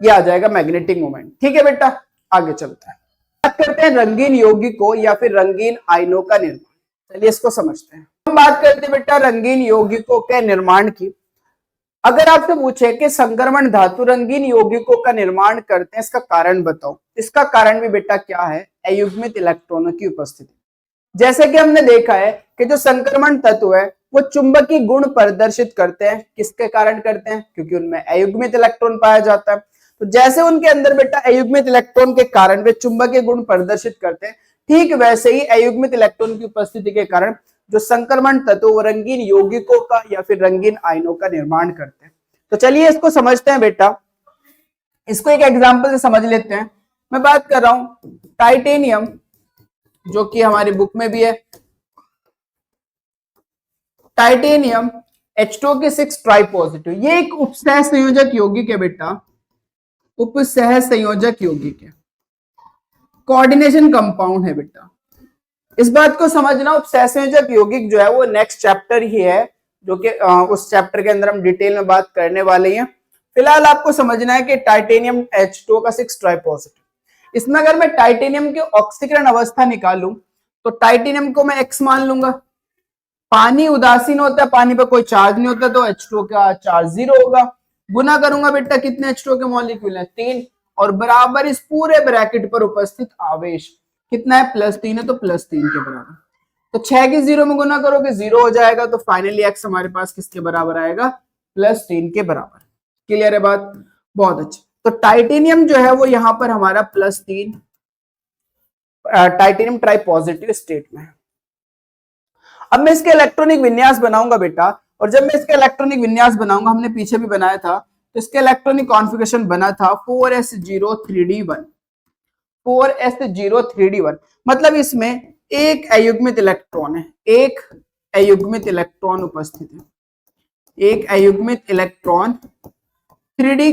ये आ जाएगा मैग्नेटिक मोमेंट। ठीक है बेटा, आगे चलते हैं। बात करते हैं रंगीन यौगिकों या फिर रंगीन आयनों का निर्माण। चलिए इसको समझते हैं। हम बात करते हैं बेटा रंगीन यौगिकों के निर्माण की। अगर आपसे पूछे कि संक्रमण धातु रंगीन यौगिकों का निर्माण करते हैं, इसका कारण बताओ, इसका कारण भी बेटा क्या है? अयुग्मित इलेक्ट्रॉनों की उपस्थिति। जैसे कि हमने देखा है कि जो संक्रमण तत्व है वो चुंबकीय गुण प्रदर्शित करते हैं। किसके कारण करते हैं? क्योंकि उनमें अयुग्मित इलेक्ट्रॉन पाया जाता है। तो जैसे उनके अंदर बेटा अयुग्मित इलेक्ट्रॉन के कारण वे चुंबकीय गुण प्रदर्शित करते हैं, ठीक वैसे ही अयुग्मित इलेक्ट्रॉन की उपस्थिति के कारण जो संक्रमण तत्व वो रंगीन यौगिकों का या फिर रंगीन आयनों का निर्माण करते हैं। तो चलिए इसको समझते हैं बेटा, इसको एक एग्जांपल से समझ लेते हैं। मैं बात कर रहा हूं टाइटेनियम, जो कि हमारी बुक में भी है, टाइटेनियम H2 के 6 ट्राई पॉजिटिव, ये एक उपसह संयोजक यौगिक है बेटा, उपसह संयोजक यौगिक है, कोऑर्डिनेशन कंपाउंड है बेटा। इस बात को समझना, उपसह संयोजक यौगिक जो है वो नेक्स्ट चैप्टर ही है, जो कि उस चैप्टर के अंदर हम डिटेल में बात करने वाले हैं। फिलहाल आपको समझना है कि टाइटेनियम H2 का 6 ट्राई पॉजिटिव, इसमें अगर मैं टाइटेनियम की ऑक्सीकरण अवस्था निकालूं तो टाइटेनियम को मैं X मान लूंगा, पानी उदासीन होता है, पानी पर कोई चार्ज नहीं होता, तो H2 का चार्ज 0 होगा। गुना करूंगा बेटा, कितने H2 के मॉलिक्यूल हैं? 3, और बराबर इस पूरे ब्रैकेट पर उपस्थित आवेश कितना है? +3 है, तो +3 के बराबर। तो 6 की 0 में गुना करोगे 0 हो जाएगा, तो फाइनली X हमारे पास किसके बराबर आएगा? +3 के बराबर। क्लियर है बात? बहुत अच्छा। तो टाइटेनियम जो है वो यहां पर हमारा +3 टाइटेनियम ट्राई पॉजिटिव स्टेट में है। अब मैं इसके इलेक्ट्रॉनिक विन्यास बनाऊंगा बेटा, और जब मैं इसका इलेक्ट्रॉनिक विन्यास बनाऊंगा, हमने पीछे भी बनाया था, तो इसके इलेक्ट्रॉनिक कॉन्फ़िगरेशन बना था 4s03d1, 4s03d1, मतलब इसमें एक अयुग्मित इलेक्ट्रॉन है, एक अयुग्मित इलेक्ट्रॉन उपस्थित है, एक अयुग्मित इलेक्ट्रॉन 3D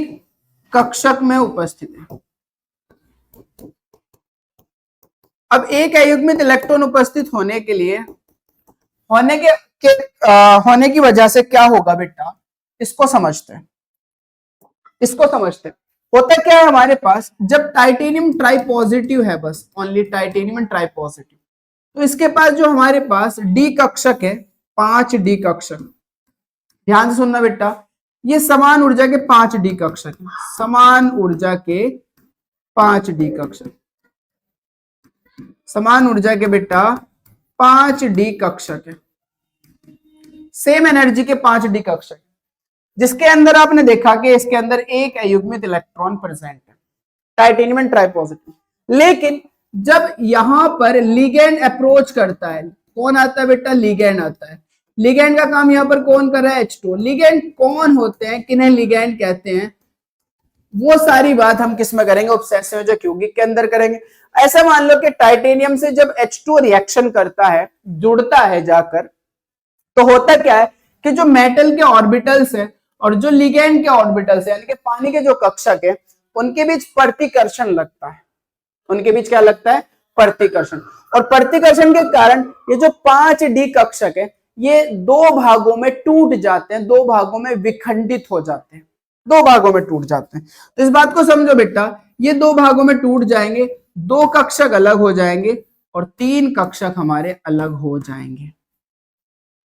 कक्षक में उपस्थित है। अब एक अयुग्मित इलेक्ट्रॉन उपस्थित होने के लिए होने की वजह से क्या होगा बेटा, इसको समझते हैं, इसको समझते हैं। होता क्या है हमारे पास, जब टाइटेनियम ट्राई पॉजिटिव है, बस ओनली टाइटेनियम ट्राई पॉजिटिव, तो इसके पास जो हमारे पास डी कक्षक है, 5D कक्षक, ध्यान से सुनना बेटा, ये समान ऊर्जा के 5D कक्षक है, समान ऊर्जा के 5D कक्षक, समान ऊर्जा के बेटा 5D कक्षक है, सेम एनर्जी के 5D कक्षक, जिसके अंदर आपने देखा कि इसके अंदर एक अयुग्मित इलेक्ट्रॉन प्रेजेंट है, टाइटेनियम ट्राई पॉजिटिव। लेकिन जब यहां पर लिगेंड अप्रोच करता है, कौन आता है बेटा? लिगेंड आता है। लिगेंड का काम यहां पर कौन कर रहा है? H2। लिगेंड कौन होते हैं, किन्हें लिगेंड कहते हैं, वो सारी बात हम किस में करेंगे? उपसह संयोजक यौगिक के अंदर करेंगे। ऐसा मान लो कि टाइटेनियम से जब H2 रिएक्शन करता है, जुड़ता है जाकर, तो होता क्या है कि जो मेटल के ऑर्बिटल्स है और जो लिगेंड के ऑर्बिटल्स है, यानी कि पानी के जो कक्षक है, उनके बीच प्रतिकर्षण लगता है। उनके बीच क्या लगता है? प्रतिकर्षण। और प्रतिकर्षण के कारण ये जो 5D कक्षक है, ये दो भागों में टूट जाते हैं, दो भागों में विखंडित हो जाते हैं, दो भागों में टूट जाते हैं। तो इस बात को समझो बेटा, ये दो भागों में टूट जाएंगे, दो कक्षक अलग हो जाएंगे और 3 कक्षक हमारे अलग हो जाएंगे।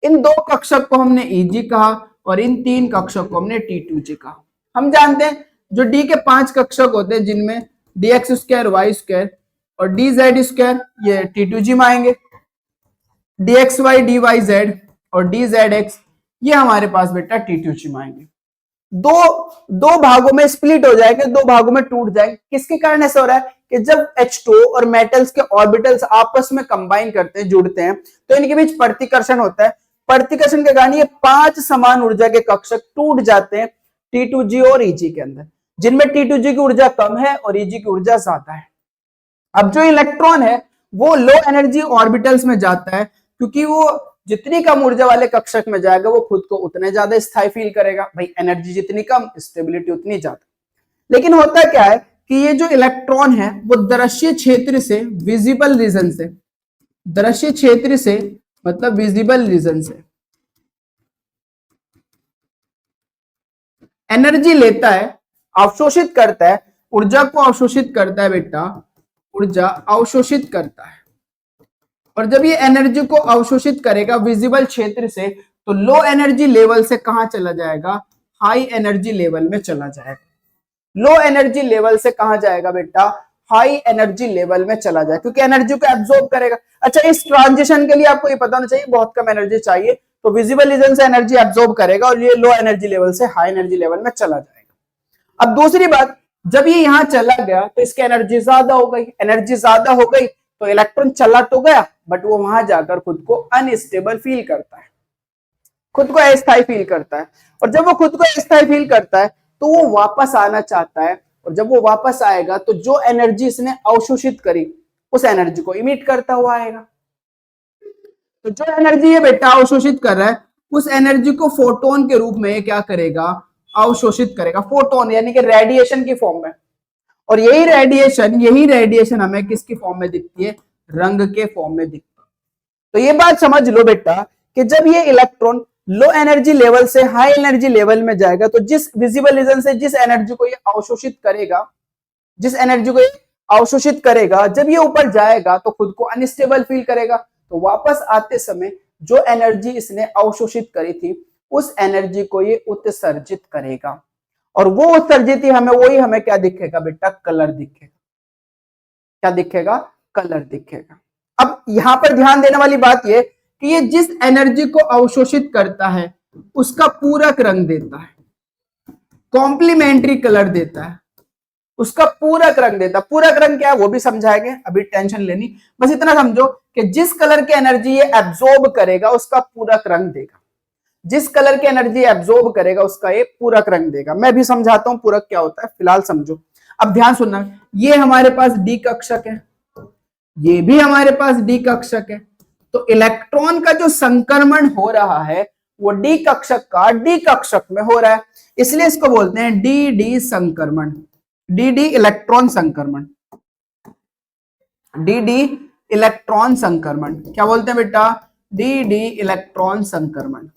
इन दो कक्षक को हमने Eg कहा और इन 3 कक्षक को हमने T2G कहा। हम जानते हैं जो D के 5 कक्षक होते हैं, जिनमें dx² y² और dz², ये T2G में आएंगे, dxy dyz और dzx, ये हमारे पास बेटा T2G में आएंगे। दो भागों में स्प्लिट हो जाएंगे, दो भागों में टूट जाएंगे। किसके कारण ऐसा हो रहा है कि जब H2 और मेटल्स के ऑर्बिटल्स आपस में कंबाइन करते हैं, जुड़ते हैं, तो इनके बीच प्रतिकर्षण होता है। प्रतिकर्षण के कारण ये 5 समान ऊर्जा के कक्षक टूट जाते हैं T2G और Eg के अंदर, जिनमें T2G की ऊर्जा कम है और Eg की ऊर्जा ज्यादा है। अब जो इलेक्ट्रॉन है वो लो एनर्जी ऑर्बिटल्स में जाता है, क्योंकि वो जितनी कम ऊर्जा वाले कक्षक में जाएगा वो खुद को उतने ज्यादा स्थायी फील करेगा। भाई एनर्जी जितनी कम, स्टेबिलिटी उतनी ज्यादा। लेकिन होता क्या है कि ये जो इलेक्ट्रॉन है वो दृश्य क्षेत्र से, विजिबल रीजन से, दृश्य क्षेत्र से मतलब विजिबल रीजन से एनर्जी लेता है, अवशोषित करता है, ऊर्जा को अवशोषित करता है बेटा, ऊर्जा अवशोषित करता है। और जब ये एनर्जी को अवशोषित करेगा विजिबल क्षेत्र से, तो लो एनर्जी लेवल से कहां चला जाएगा? हाई एनर्जी लेवल में चला जाएगा। लो एनर्जी लेवल से कहां जाएगा बेटा? हाई एनर्जी लेवल में चला जाए, क्योंकि एनर्जी को एब्जॉर्ब करेगा। अच्छा, इस ट्रांजिशन के लिए आपको ये पता होना चाहिए बहुत कम एनर्जी चाहिए, तो विजिबल रीजन से एनर्जी एब्जॉर्ब करेगा और ये लो एनर्जी लेवल से हाई एनर्जी लेवल में चला जाएगा। अब दूसरी बात, जब ये यहां चला गया तो इसकी एनर्जी ज्यादा हो गई, एनर्जी ज्यादा हो गई तो इलेक्ट्रॉन चला तो गया बट वो वहां जाकर खुद को अनस्टेबल फील करता है, खुद को अस्थायी फील करता है। और जब वो खुद को अस्थायी फील करता है तो वो वापस आना चाहता है, और जब वो वापस आएगा तो जो एनर्जी इसने अवशोषित करी उस एनर्जी को इमिट करता हुआ आएगा। तो जो एनर्जी ये बेटा अवशोषित कर रहा है उस एनर्जी को फोटोन के रूप में क्या करेगा, अवशोषित करेगा, फोटोन यानी कि रेडिएशन की फॉर्म में। और यही रेडिएशन हमें किसकी फॉर्म में दिखती है, रंग के फॉर्म में दिखती है। तो ये बात समझ लो बेटा कि जब ये इलेक्ट्रॉन लो एनर्जी लेवल से हाई एनर्जी लेवल में जाएगा तो जिस विजिबल रीजन से जिस एनर्जी को ये अवशोषित करेगा, जिस एनर्जी को ये अवशोषित करेगा, जब ये ऊपर जाएगा तो खुद को अनस्टेबल फील करेगा। तो वापस आते समय जो एनर्जी इसने अवशोषित करी थी उस एनर्जी को ये उत्सर्जित करेगा, और वो उत्सर्जित ही हमें क्या दिखेगा बेटा, कलर दिखेगा। क्या दिखेगा, कलर दिखेगा। अब यहां पर ध्यान देने वाली बात ये कि ये जिस एनर्जी को अवशोषित करता है उसका पूरक रंग देता है, कॉम्प्लीमेंट्री कलर देता है, उसका पूरक रंग देता है। पूरक रंग क्या है वो भी समझाएंगे, अभी टेंशन लेनी, बस इतना समझो कि जिस कलर की एनर्जी ये एब्जॉर्ब करेगा उसका पूरक रंग देगा, जिस कलर की एनर्जी एब्जॉर्ब करेगा उसका ये पूरक रंग देगा। मैं भी समझाता हूं पूरक क्या होता है, फिलहाल समझो। अब ध्यान सुनना, ये हमारे पास डी कक्षक है, ये भी हमारे पास डी कक्षक है, तो इलेक्ट्रॉन का जो संक्रमण हो रहा है वो डी कक्षक का डी कक्षक में हो रहा है, इसलिए इसको बोलते हैं डी डी संक्रमण, डी डी इलेक्ट्रॉन संक्रमण, डी डी इलेक्ट्रॉन संक्रमण। क्या बोलते हैं बेटा, डी डी इलेक्ट्रॉन संक्रमण।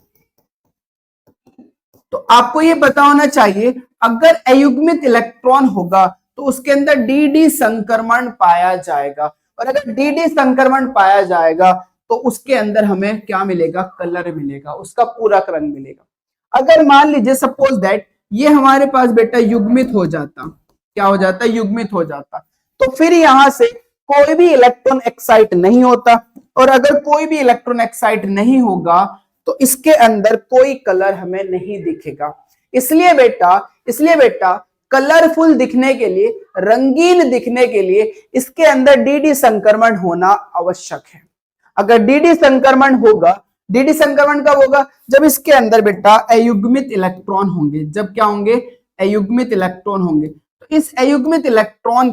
तो आपको ये पता होना चाहिए अगर अयुग्मित इलेक्ट्रॉन होगा तो उसके अंदर डी डी संक्रमण पाया जाएगा, और अगर डी डी संक्रमण पाया जाएगा तो उसके अंदर हमें क्या मिलेगा, कलर मिलेगा, उसका पूरक रंग मिलेगा। अगर मान लीजिए सपोज दैट ये हमारे पास बेटा युग्मित हो जाता, क्या हो जाता, युग्मित हो जाता, तो फिर यहां से कोई भी इलेक्ट्रॉन एक्साइट नहीं होता, और अगर कोई भी इलेक्ट्रॉन एक्साइट नहीं होगा तो इसके अंदर कोई कलर हमें नहीं दिखेगा। इसलिए बेटा कलरफुल दिखने के लिए, रंगीन दिखने के लिए इसके अंदर डीडी संक्रमण होना आवश्यक है। अगर डीडी संक्रमण होगा, डीडी संक्रमण कब होगा, जब इसके अंदर बेटा अयुग्मित इलेक्ट्रॉन होंगे। जब क्या होंगे, अयुग्मित इलेक्ट्रॉन होंगे। तो इस अयुग्मित इलेक्ट्रॉन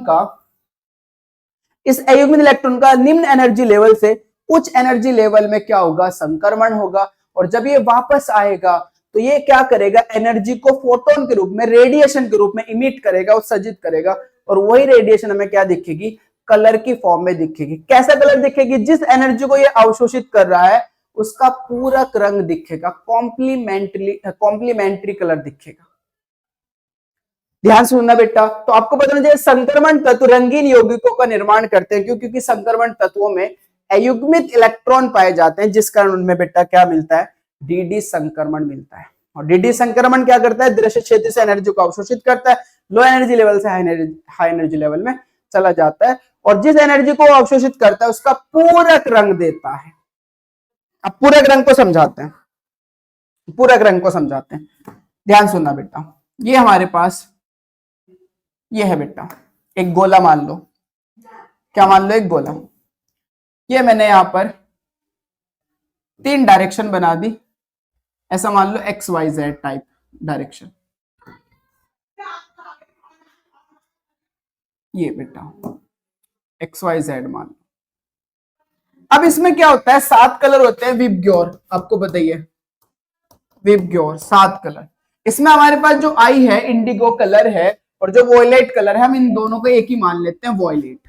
का निम्न एनर्जी लेवल से उच्च एनर्जी लेवल में क्या होगा, संक्रमण होगा, और जब ये वापस आएगा तो ये क्या करेगा, एनर्जी को फोटोन के रूप में, रेडिएशन के रूप में इमिट करेगा, उत्सर्जित करेगा, और वही रेडिएशन हमें क्या दिखेगी, कलर की फॉर्म में दिखेगी। कैसा कलर दिखेगी, जिस एनर्जी को ये अवशोषित कर रहा है उसका पूरक रंग दिखेगा, कॉम्प्लीमेंट्री कलर दिखेगा। ध्यान सुनना बेटा, तो आपको पता होना चाहिए संक्रमण तत्व रंगीन यौगिकों का निर्माण करते हैं, क्योंकि संक्रमण तत्वों में अयुग्मित इलेक्ट्रॉन पाए जाते हैं, जिस कारण उनमें बेटा क्या मिलता है, डीडी संक्रमण मिलता है। और डीडी संक्रमण क्या करता है, दृश्य क्षेत्र से एनर्जी को अवशोषित करता है, लो एनर्जी लेवल से हाई एनर्जी लेवल में चला जाता है, और जिस एनर्जी को अवशोषित करता है उसका पूरक रंग देता है। अब पूरक रंग को समझाते हैं, पूरक रंग को समझाते हैं। ध्यान सुनना बेटा, ये हमारे पास ये है बेटा एक गोला, मान लो, क्या मान लो, एक गोला। ये मैंने यहां पर 3 डायरेक्शन बना दी, ऐसा मान लो XYZ टाइप डायरेक्शन। ये बेटा XYZ मान लो। अब इसमें क्या होता है, 7 कलर होते हैं विबग्योर, आपको बताइए, विबग्योर 7 कलर। इसमें हमारे पास जो आई है इंडिगो कलर है, और जो वॉयलेट कलर है, हम इन दोनों को एक ही मान लेते हैं, वॉयलेट।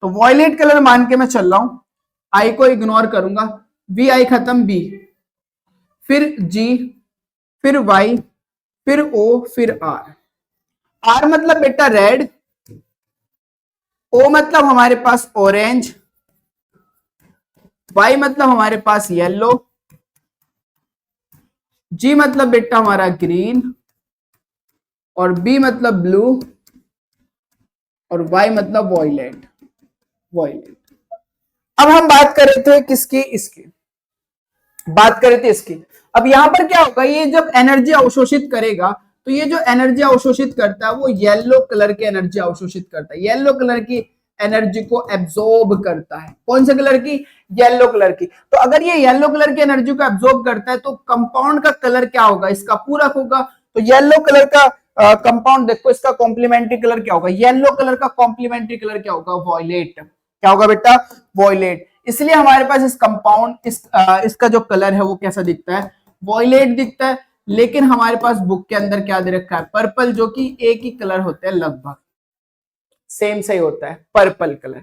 तो वॉयलेट कलर मान के मैं चल रहा हूं, आई को इग्नोर करूंगा, वी आई खत्म, बी, फिर जी, फिर वाई, फिर ओ, फिर आर। आर मतलब बेटा रेड, ओ मतलब हमारे पास ऑरेंज, वाई मतलब हमारे पास येलो, जी मतलब बेटा हमारा ग्रीन, और बी मतलब ब्लू, और वाई मतलब वॉयलेट, वॉयलेट। अब हम बात कर रहे थे किसकी, इसकी। बात करें थे इसकी। अब यहां पर क्या होगा, ये जब एनर्जी अवशोषित करेगा तो ये जो एनर्जी अवशोषित करता है वो येलो कलर की एनर्जी अवशोषित करता है, येलो कलर की एनर्जी को एब्जॉर्ब करता है। कौन से कलर की? येलो कलर की। तो अगर ये येलो कलर की एनर्जी को एब्जॉर्ब करता है तो कंपाउंड का कलर क्या होगा? इसका पूरक होगा। तो येलो कलर का कंपाउंड देखो, इसका कॉम्प्लीमेंट्री कलर क्या होगा? येलो कलर का कॉम्प्लीमेंट्री कलर क्या होगा? वॉयलेट। क्या होगा बेटा? वॉयलेट। इसलिए हमारे पास इस कंपाउंड इसका जो कलर है वो कैसा दिखता है? वॉयलेट दिखता है। लेकिन हमारे पास बुक के अंदर क्या दे रखा है? पर्पल, जो कि एक ही कलर होते हैं, लगभग सेम सही होता है, पर्पल कलर।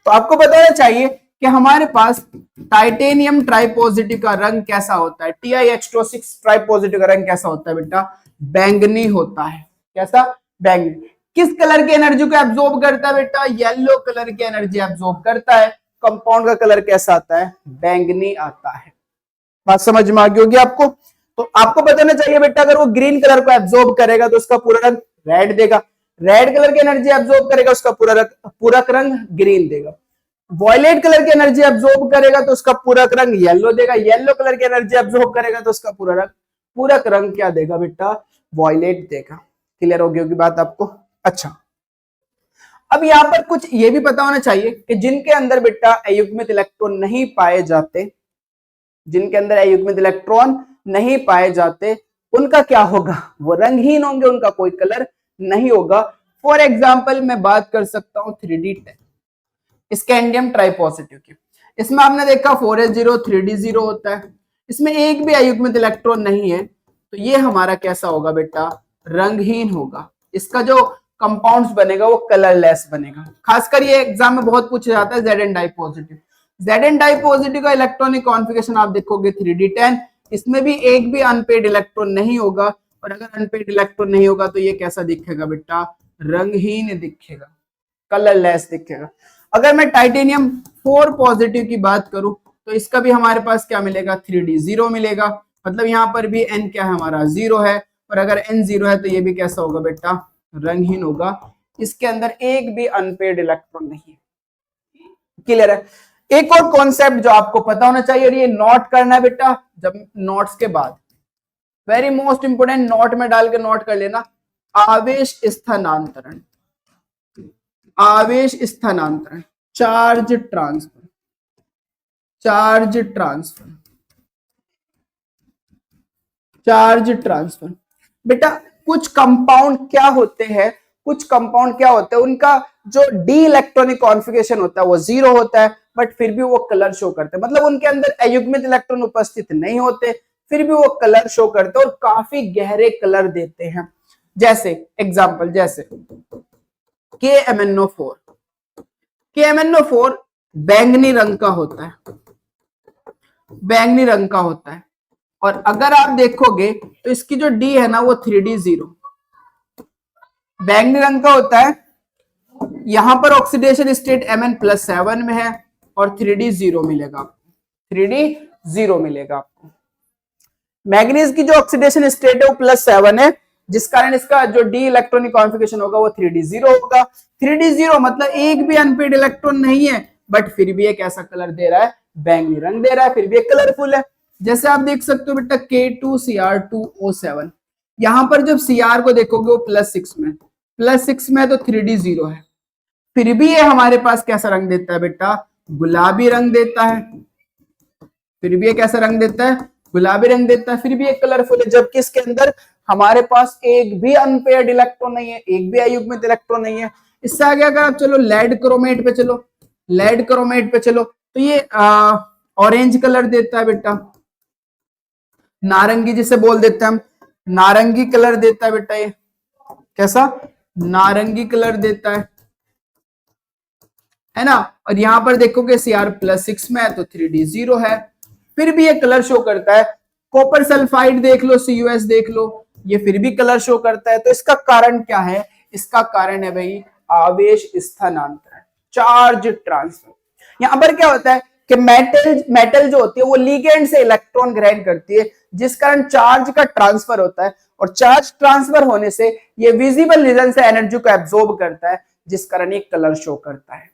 तो आपको बताना चाहिए कि हमारे पास टाइटेनियम ट्राइपॉजिटिव का रंग कैसा होता है? TiH2O6 ट्राइपॉजिटिव का रंग कैसा होता है बेटा? बैंगनी होता है। कैसा? बैंगनी। किस कलर की एनर्जी को एब्जॉर्ब करता है बेटा? येलो कलर की एनर्जी एब्जॉर्ब करता है। कंपाउंड का कलर कैसा आता है? बैंगनी आता है। बात समझ में आ गई होगी आपको। तो आपको बताना चाहिए बेटा, अगर वो ग्रीन कलर को एब्जॉर्ब करेगा तो उसका पूरा रंग रेड देगा, रेड कलर की एनर्जी एब्जॉर्ब करेगा उसका पूरा रंग ग्रीन देगा, वॉयलेट कलर की एनर्जी एब्जॉर्ब करेगा तो उसका पूरक रंग येलो देगा, येलो कलर की एनर्जी एब्जॉर्ब करेगा तो उसका पूरक रंग क्या देगा बेटा? वॉयलेट देगा। क्लियर हो गई होगी बात आपको? अच्छा, अब यहां पर कुछ ये भी पता होना चाहिए कि जिनके अंदर बेटा अयुग्मित इलेक्ट्रॉन नहीं पाए जाते, जिनके अंदर अयुग्मित इलेक्ट्रॉन नहीं पाए जाते, उनका क्या होगा? वो रंगहीन होंगे, उनका कोई कलर नहीं होगा। फॉर एग्जाम्पल मैं बात कर सकता हूं 3D10 स्कैंडियम ट्राइपॉजिटिव की। इसमें आपने देखा 4s0 3d0 होता है, इसमें एक भी अयुग्मित इलेक्ट्रॉन नहीं है, तो ये हमारा कैसा होगा बेटा? रंगहीन होगा। इसका जो कंपाउंड्स बनेगा वो कलरलेस बनेगा। खासकर ये एग्जाम में बहुत पूछा जाता है Zn डाइपॉजिटिव। Zn डाइपॉजिटिव का इलेक्ट्रॉनिक कॉन्फ़िगरेशन आप देखोगे 3d10, इसमें भी एक भी अनपेड इलेक्ट्रॉन नहीं होगा, और अगर अनपेड इलेक्ट्रॉन नहीं होगा तो ये कैसा दिखेगा बेटा? रंगहीन दिखेगा, कलरलेस दिखेगा। अगर मैं टाइटेनियम 4 पॉजिटिव की बात करूं तो इसका भी हमारे पास क्या मिलेगा? 3d0 मिलेगा। मतलब यहां पर भी n क्या है? हमारा 0 है, और अगर n 0 है तो ये भी कैसा होगा बेटा? रंगहीन होगा। इसके अंदर एक भी अनपेड इलेक्ट्रॉन नहीं है। क्लियर है? एक और कॉन्सेप्ट जो आपको पता होना चाहिए, और ये नोट करना है बेटा, जब नोट्स के बाद वेरी मोस्ट इंपोर्टेंट, नोट में डाल के नोट कर लेना, आवेश स्थानांतरण। आवेश स्थानांतरण, charge transfer, charge transfer, charge transfer. बेटा कुछ कंपाउंड क्या होते हैं, कुछ कंपाउंड क्या होते हैं, उनका जो डी इलेक्ट्रॉनिक कॉन्फ़िगरेशन होता है वो 0 होता है, बट फिर भी वो कलर शो करते हैं। मतलब उनके अंदर अयुग्मित इलेक्ट्रॉन उपस्थित नहीं होते, फिर भी वो कलर शो करते हैं और काफी गहरे कलर देते हैं। जैसे एग्जांपल, जैसे KMnO4, KMnO4 बैंगनी रंग का होता है, बैंगनी रंग का होता है, और अगर आप देखोगे तो इसकी जो डी है ना वो 3d0 बैंगनी रंग का होता है। यहां पर ऑक्सीडेशन स्टेट Mn+7 में है और 3d0 मिलेगा आपको, 3d0 मिलेगा आपको। मैग्नीज की जो ऑक्सीडेशन स्टेट है वो +7 है, जिस कारण इसका जो डी इलेक्ट्रॉनिक कॉन्फ़िगरेशन होगा वो 3d0 होगा। 3d0 मतलब एक भी अनपेड इलेक्ट्रॉन नहीं है, बट फिर भी एक ऐसा कलर दे रहा है, बैंगनी रंग दे रहा है, फिर भी एक कलरफुल है। जैसे आप देख सकते हो बेटा K2Cr2O7, यहां पर जब Cr को देखोगे वो +6 में, +6 में है तो 3d0 है, फिर भी ये हमारे पास कैसा रंग देता है बेटा? गुलाबी रंग देता है। फिर भी ये कैसा रंग देता है? गुलाबी रंग देता है, फिर भी एक कलरफुल है, जबकि इसके अंदर हमारे पास एक भी अनपेयर्ड इलेक्ट्रॉन नहीं है, एक भी अयुग्मित इलेक्ट्रॉन नहीं है। इससे आगे अगर आप चलो लेड क्रोमेट पे चलो, लेड क्रोमेट पे चलो, तो ये ऑरेंज कलर देता है बेटा, नारंगी जिसे बोल देते हैं हम, नारंगी कलर देता है बेटा। ये कैसा? नारंगी कलर देता है ना। और यहां पर देखोगे Cr+6 में है तो 3d0 है, फिर भी ये कलर शो करता है। कॉपर सल्फाइड देख लो, CuS देख लो, ये फिर भी कलर शो करता है। तो इसका कारण क्या है? इसका कारण है भाई आवेश स्थानांतरण, चार्ज ट्रांसफर। यहां पर क्या होता है कि मेटल जो होती है वो लिगेंड से इलेक्ट्रॉन ग्रहण करती है, जिस कारण चार्ज का ट्रांसफर होता है, और चार्ज ट्रांसफर होने से ये विजिबल रीजन से एनर्जी को एब्जॉर्ब करता है, जिस कारण एक कलर शो करता है।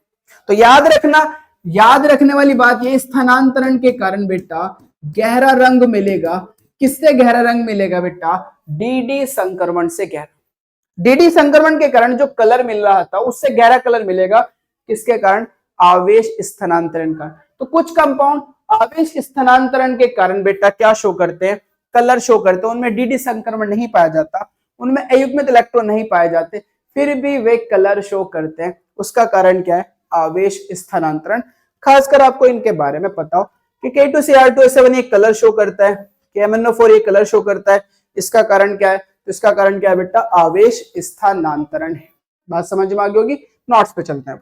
तो याद रखना, याद रखने वाली बात ये, स्थानांतरण के कारण बेटा गहरा रंग मिलेगा। किससे गहरा रंग मिलेगा बेटा? डी संक्रमण से गहरा। डी संक्रमण के कारण जो कलर मिल रहा था उससे गहरा कलर मिलेगा। किसके कारण? आवेश स्थानांतरण का। तो कुछ कंपाउंड आवेश स्थानांतरण के कारण बेटा क्या शो करते हैं? कलर शो करते हैं। उनमें डी संक्रमण नहीं पाया जाता, उनमें अयुग्मित इलेक्ट्रॉन नहीं पाए जाते, फिर भी वे कलर शो करते हैं। उसका कारण क्या है? आवेश स्थानांतरण। खासकर आपको इनके बारे में पता हो कि K2Cr2S7 ये कलर शो करता है, KMnO4 ये कलर शो करता है। इसका कारण क्या है? तो इसका कारण क्या है बेटा? आवेश स्थानांतरण है। बात समझ में आ गई होगी। नोट्स पे चलते हैं।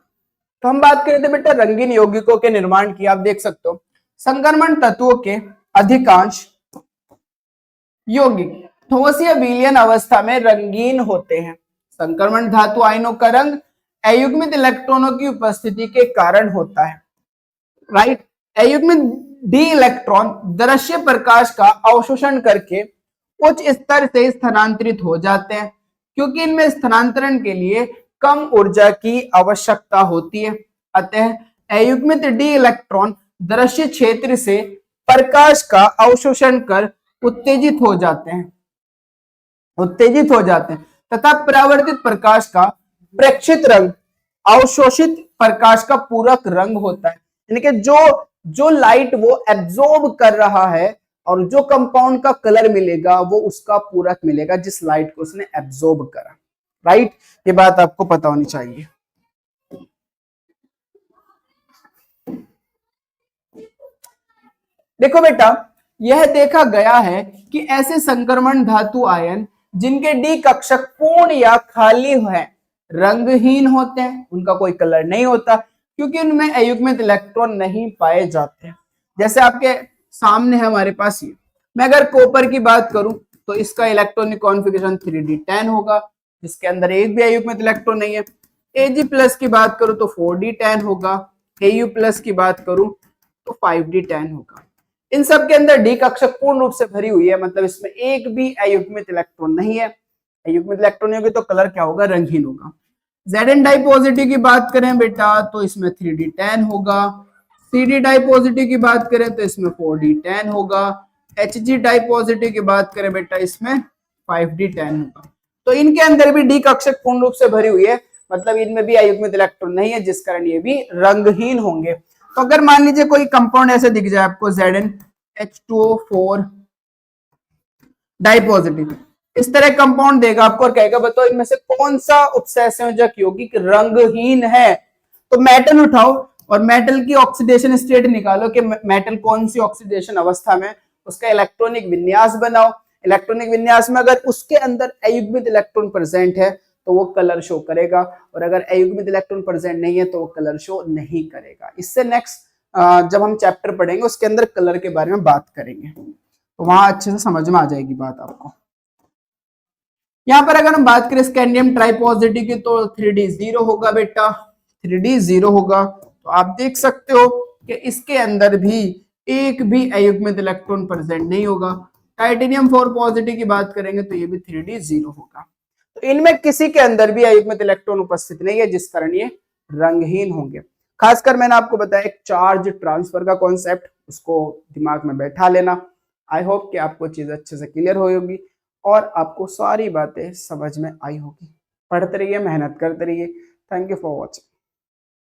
तो हम बात कर रहे थे बेटा रंगीन यौगिकों के निर्माण की। आप देख सकते हो संक्रमण तत्वों के अधिकांश यौगिक ठोस या विलयन अवस्था में रंगीन होते हैं। संक्रमण धातु आयनों का रंग अयुग्मित इलेक्ट्रॉनों की उपस्थिति के कारण होता है। राइट। अयुग्मित डी इलेक्ट्रॉन दृश्य प्रकाश का अवशोषण करके उच्च स्तर से स्थानांतरित हो जाते हैं, क्योंकि इनमें स्थानांतरण के लिए कम ऊर्जा की आवश्यकता होती है। अतः अयुग्मित डी इलेक्ट्रॉन दृश्य क्षेत्र से प्रकाश का अवशोषण कर उत्तेजित हो जाते हैं तथा परावर्तित प्रकाश का प्रेक्षित रंग अवशोषित प्रकाश का पूरक रंग होता है। यानी कि जो लाइट वो एब्जॉर्ब कर रहा है और जो कंपाउंड का कलर मिलेगा वो उसका पूरक मिलेगा जिस लाइट को उसने एब्जॉर्ब करा। राइट। ये बात आपको पता होनी चाहिए। देखो बेटा यह देखा गया है कि ऐसे संक्रमण धातु आयन जिनके डी कक्षक पूर्ण या खाली है रंगहीन होते हैं, उनका कोई कलर नहीं होता क्योंकि उनमें अयुग्मित इलेक्ट्रॉन नहीं पाए जाते। जैसे आपके सामने है हमारे पास ये, मैं अगर कॉपर की बात करूं तो इसका इलेक्ट्रॉनिक कॉन्फ़िगरेशन 3d10 होगा जिसके अंदर एक भी अयुग्मित इलेक्ट्रॉन नहीं है। Ag+ की बात करूं तो 4d10 होगा, Ku+ की बात करूं तो 5d10 होगा। इन सब के अंदर डी कक्षक पूर्ण रूप से भरी हुई है, मतलब इसमें एक भी अयुग्मित इलेक्ट्रॉन नहीं है। अयुग्मित इलेक्ट्रॉन होगी तो कलर क्या होगा? रंगहीन होगा। Zn डाई पॉजिटिव की बात करें बेटा तो इसमें 3d10 होगा। Cd डाई पॉजिटिव की बात करें तो इसमें 4d10 होगा। Hg डाई पॉजिटिव की बात करें बेटा इसमें 5d10 होगा। तो इनके अंदर भी डी कक्षक पूर्ण रूप से भरी हुई है, मतलब इनमें भी अयुग्मित इलेक्ट्रॉन नहीं है जिस कारण ये भी रंगहीन होंगे। तो अगर मान लीजिए कोई कंपाउंड ऐसे दिख जाए आपको ZnH2O4 डाई पॉजिटिव, इस तरह कंपाउंड देगा आपको और कहेगा बताओ इनमें से कौन सा उपसंयोजक यौगिक रंगहीन है। तो मेटल उठाओ और मेटल की ऑक्सीडेशन स्टेट निकालो कि मेटल कौन सी ऑक्सीडेशन अवस्था में, उसका इलेक्ट्रॉनिक विन्यास बनाओ। इलेक्ट्रॉनिक विन्यास में अगर उसके अंदर अयुग्मित इलेक्ट्रॉन प्रेजेंट है तो वो कलर शो करेगा, और अगर अयुग्मित इलेक्ट्रॉन प्रेजेंट नहीं है तो वो कलर शो नहीं करेगा। इससे नेक्स्ट जब हम चैप्टर पढ़ेंगे उसके अंदर कलर के बारे में बात करेंगे तो वहां अच्छे से समझ में आ जाएगी बात आपको। यहाँ पर अगर हम बात करें स्कैंडियम ट्राइपॉजिटिव की तो 3d0 होगा बेटा, 3d0 होगा। तो आप देख सकते हो कि इसके अंदर भी एक भी अयुग्मित इलेक्ट्रॉन प्रेजेंट नहीं होगा। टाइटेनियम 4 पॉजिटिव की बात करेंगे तो ये भी 3d0 होगा। तो इनमें किसी के अंदर भी अयुग्मित इलेक्ट्रॉन उपस्थित नहीं है जिस कारण ये रंगहीन होंगे। खासकर मैंने आपको बताया एक चार्ज ट्रांसफर का कॉन्सेप्ट, उसको दिमाग में बैठा लेना। आई होप कि आपको चीज अच्छे से क्लियर हो होगी और आपको सारी बातें समझ में आई होगी। पढ़ते रहिए, मेहनत करते रहिए। Thank you for watching.